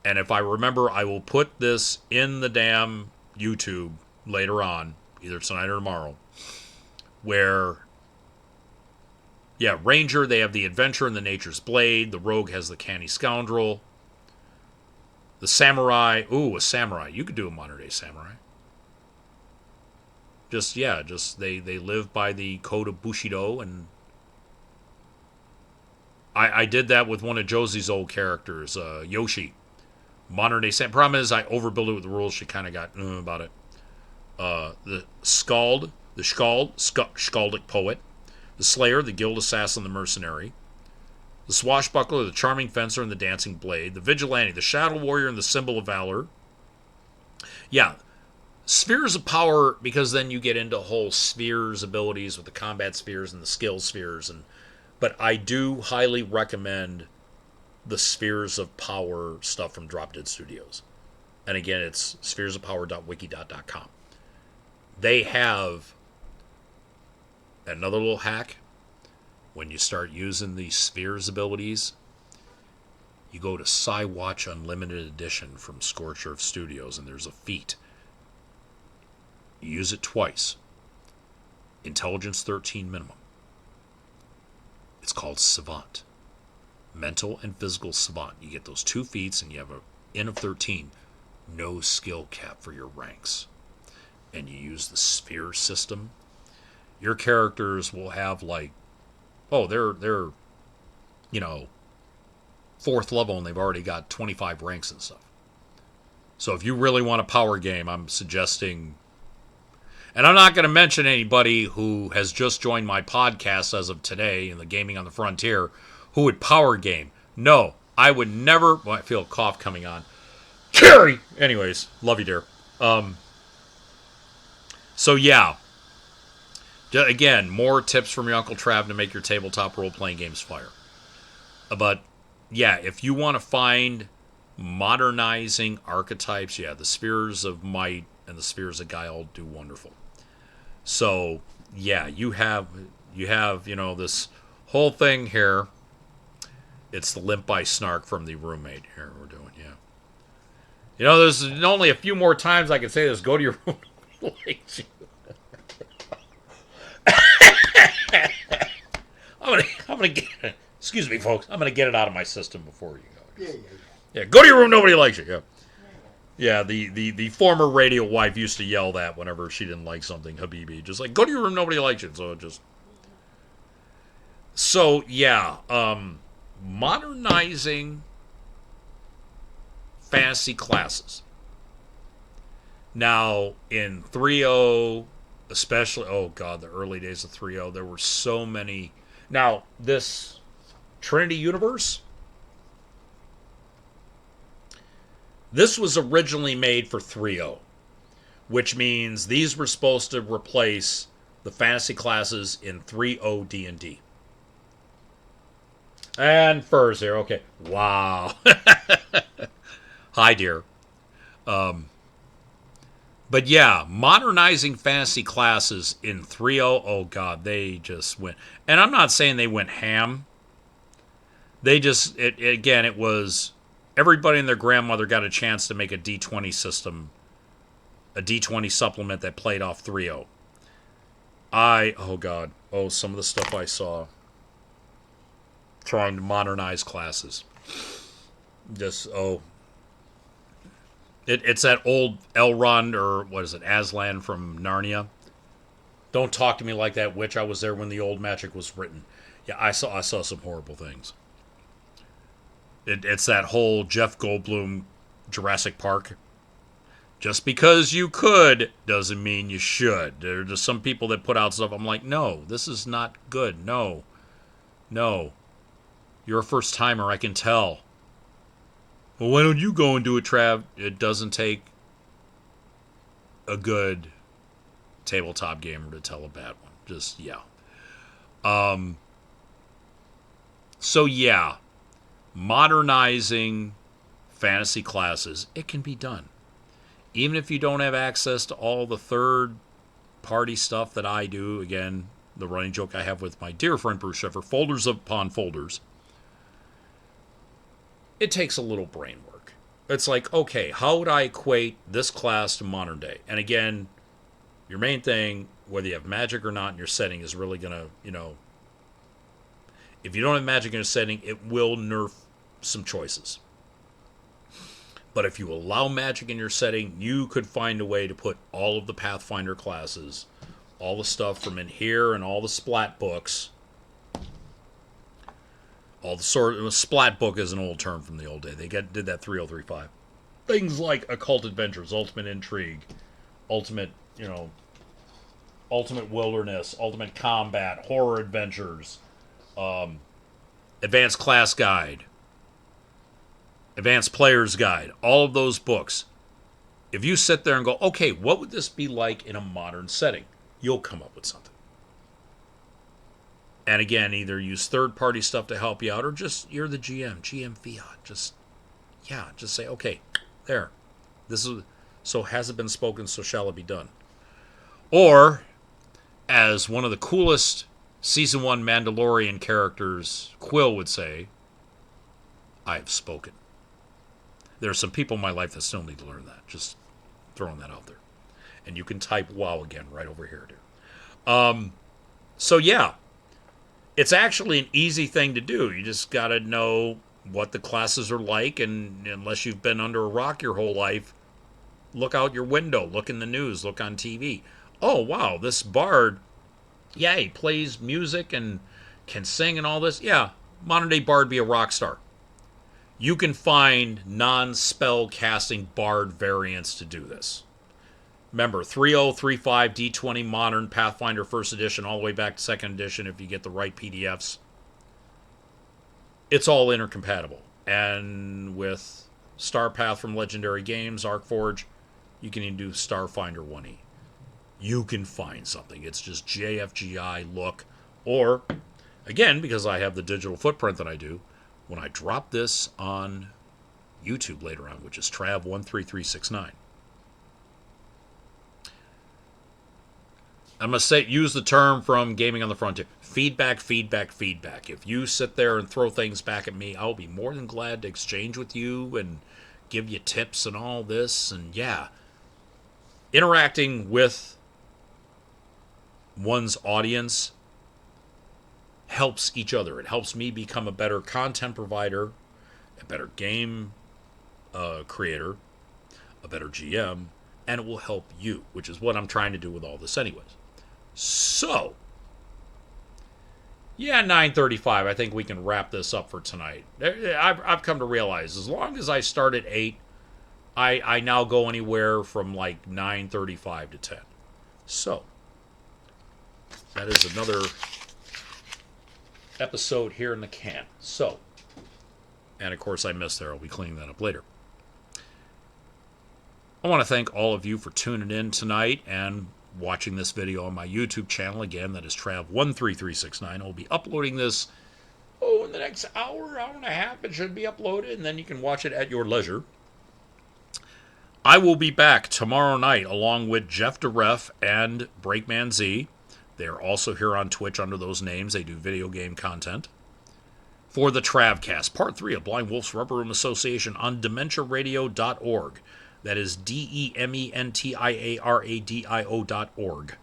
and if I remember, I will put this in the damn YouTube later on, either tonight or tomorrow, where, yeah, Ranger, they have the Adventure and the Nature's Blade. The Rogue has the Canny Scoundrel. The Samurai, ooh, a Samurai. You could do a modern day Samurai. Just they live by the code of Bushido, and I did that with one of Josie's old characters, Yoshi. Modern day Sam. Problem is, I overbuilt it with the rules. She kind of got about it. The Scald, Scaldic Poet. The Slayer, the Guild Assassin, the Mercenary. The Swashbuckler, the Charming Fencer, and the Dancing Blade. The Vigilante, the Shadow Warrior, and the Symbol of Valor. Yeah. Spheres of Power, because then you get into whole spheres abilities with the combat spheres and the skill spheres. But I do highly recommend the Spheres of Power stuff from Drop Dead Studios. And again, it's spheresofpower.wiki.com. They have another little hack. When you start using the spheres abilities, you go to Psywatch Unlimited Edition from Scorched Earth Studios, and there's a feat. You use it twice. Intelligence 13 minimum. It's called Savant. Mental and physical savant. You get those 2 feats, and you have a N of 13. No skill cap for your ranks. And you use the sphere system. Your characters will have they're 4th level, and they've already got 25 ranks and stuff. So if you really want a power game, I'm suggesting. And I'm not going to mention anybody who has just joined my podcast as of today in the Gaming on the Frontier who would power game. No, I would never. Well, I feel a cough coming on. Carrie! Anyways, love you, dear. So, yeah. Again, more tips from your Uncle Trav to make your tabletop role-playing games fire. But, yeah, if you want to find modernizing archetypes, yeah, the Spheres of Might and the Spheres of Guile do wonderful. So, yeah, you have this whole thing here. It's the Limp by Snark from the Roommate here we're doing, yeah. There's only a few more times I can say this. Go to your room. I'm gonna get it. Excuse me, folks. I'm gonna get it out of my system before you go. Yeah, go to your room. Nobody likes you. Yeah. Yeah, the former radio wife used to yell that whenever she didn't like something, Habibi. Just like, go to your room, nobody likes you. So yeah, modernizing fantasy classes. Now, in 3.0, especially, oh god, the early days of 3.0, there were so many. Now, this Trinity Universe, this was originally made for 3.0, which means these were supposed to replace the fantasy classes in 3.0 D&D. And Furs here, okay. Wow. Hi, dear. But yeah, modernizing fantasy classes in 3.0, oh god, they just went. And I'm not saying they went ham, They just, again, it was everybody and their grandmother got a chance to make a D20 system, a D20 supplement that played off 3.0. Oh God, some of the stuff I saw trying to modernize classes. Just, it's that old Elrond, or what is it, Aslan from Narnia. Don't talk to me like that, witch. I was there when the old magic was written. Yeah, I saw some horrible things. It's that whole Jeff Goldblum Jurassic Park. Just because you could doesn't mean you should. There are just some people that put out stuff. I'm like, no, this is not good. No, no. You're a first timer, I can tell. Well, why don't you go and do it, Trav? It doesn't take a good tabletop gamer to tell a bad one. Just, yeah. So, yeah. Modernizing fantasy classes, it can be done. Even if you don't have access to all the third party stuff that I do, again, the running joke I have with my dear friend Bruce Sheffer, folders upon folders, it takes a little brain work. It's like, okay, how would I equate this class to modern day? And again, your main thing, whether you have magic or not in your setting, is really going to, if you don't have magic in your setting, it will nerf some choices. But if you allow magic in your setting, you could find a way to put all of the Pathfinder classes, all the stuff from in here and all the splat books. All the splat book is an old term from the old day. They did that 3035. Things like occult adventures, ultimate intrigue, ultimate wilderness, ultimate combat, horror adventures, advanced class guide, advanced player's guide, all of those books. If you sit there and go, okay, what would this be like in a modern setting? You'll come up with something. And again, either use third-party stuff to help you out, or just, you're the GM fiat. Just say, okay, there. This is, so has it been spoken, so shall it be done. Or, as one of the coolest Season 1 Mandalorian characters, Quill, would say, I've spoken. There are some people in my life that still need to learn that. Just throwing that out there. And you can type WoW again right over here, dude. So, yeah. It's actually an easy thing to do. You just got to know what the classes are like, and unless you've been under a rock your whole life, look out your window, look in the news, look on TV. Oh, wow, this bard, yeah, he plays music and can sing and all this. Yeah, modern day bard, be a rock star. You can find non-spell casting bard variants to do this. Remember, 3.0, 3.5, D20 Modern, Pathfinder 1st Edition, all the way back to 2nd Edition if you get the right PDFs. It's all intercompatible. And with Starpath from Legendary Games, ArcForge, you can even do Starfinder 1E. You can find something. It's just JFGI look. Or, again, because I have the digital footprint that I do, when I drop this on YouTube later on, which is Trav13369, I'm going to use the term from Gaming on the Frontier. Feedback, feedback, feedback. If you sit there and throw things back at me, I'll be more than glad to exchange with you and give you tips and all this. And yeah, interacting with one's audience helps each other. It helps me become a better content provider, a better game creator, a better GM, and it will help you, which is what I'm trying to do with all this anyways. So, yeah, 9:35. I think we can wrap this up for tonight. I've come to realize as long as I start at 8, I now go anywhere from like 9:35 to 10. So, that is another episode here in the can. So, and of course I missed there. I'll be cleaning that up later. I want to thank all of you for tuning in tonight and watching this video on my YouTube channel. Again, that is Trav13369. I'll be uploading this, in the next hour and a half. It should be uploaded, and then you can watch it at your leisure. I will be back tomorrow night along with Jeff DeRef and Breakman Z. They are also here on Twitch under those names. They do video game content. for the Travcast, Part 3 of Blind Wolf's Rubber Room Association on DementiaRadio.org. That is DEMENTIARADIO.org.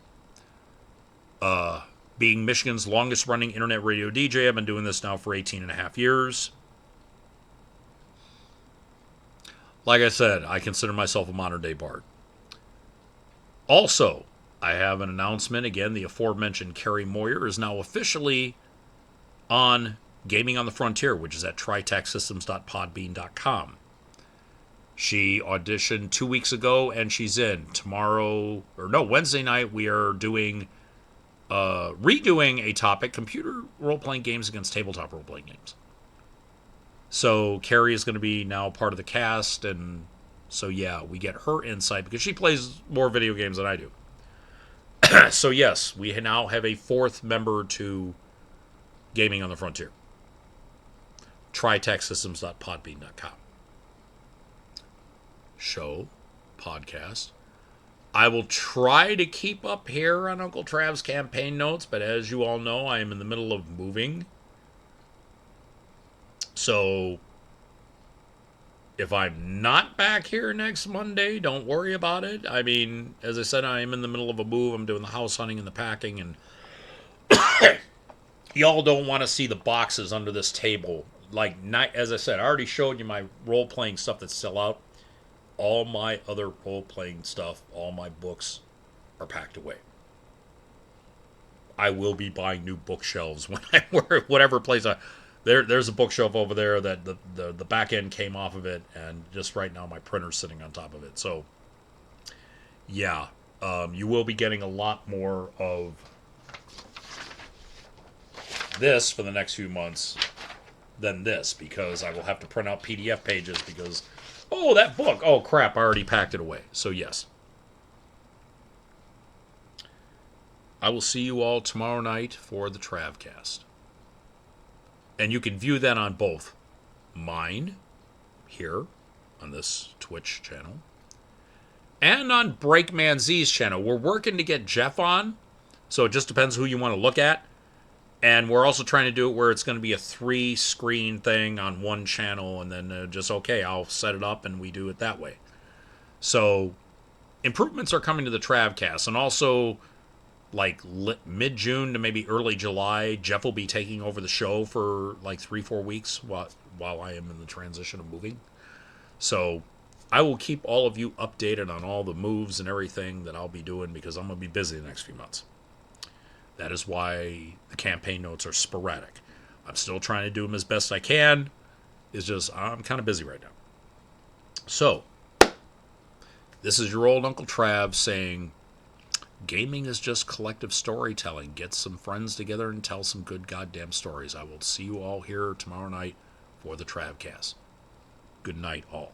Being Michigan's longest running internet radio DJ, I've been doing this now for 18 and a half years. Like I said, I consider myself a modern day bard. Also, I have an announcement. Again, the aforementioned Carrie Moyer is now officially on Gaming on the Frontier, which is at tritechsystems.podbean.com. She auditioned 2 weeks ago, and she's in. Wednesday night, we are redoing a topic, computer role-playing games against tabletop role-playing games. So Carrie is going to be now part of the cast, and so yeah, we get her insight because she plays more video games than I do. So yes, we now have a fourth member to Gaming on the Frontier. tritechsystems.podbean.com. Show, podcast. I will try to keep up here on Uncle Trav's campaign notes, but as you all know, I am in the middle of moving. So, if I'm not back here next Monday, don't worry about it. I mean, as I said, I am in the middle of a move. I'm doing the house hunting and the packing, and y'all don't want to see the boxes under this table. Like, as I said, I already showed you my role-playing stuff that's still out. All my other role-playing stuff, all my books are packed away. I will be buying new bookshelves when I whatever place I... There's a bookshelf over there that the back end came off of it, and just right now my printer's sitting on top of it. So, yeah, you will be getting a lot more of this for the next few months than this, because I will have to print out PDF pages because, oh, that book, oh crap, I already packed it away. So yes. I will see you all tomorrow night for the Travcast. And you can view that on both mine, here, on this Twitch channel, and on Breakman Z's channel. We're working to get Jeff on, so it just depends who you want to look at. And we're also trying to do it where it's going to be a 3-screen thing on one channel, and then I'll set it up and we do it that way. So, improvements are coming to the Travcast, and also, like mid-June to maybe early July, Jeff will be taking over the show for like 3-4 weeks while I am in the transition of moving. So I will keep all of you updated on all the moves and everything that I'll be doing, because I'm going to be busy the next few months. That is why the campaign notes are sporadic. I'm still trying to do them as best I can. It's just I'm kind of busy right now. So, this is your old Uncle Trav saying, gaming is just collective storytelling. Get some friends together and tell some good goddamn stories. I will see you all here tomorrow night for the Travcast. Good night, all.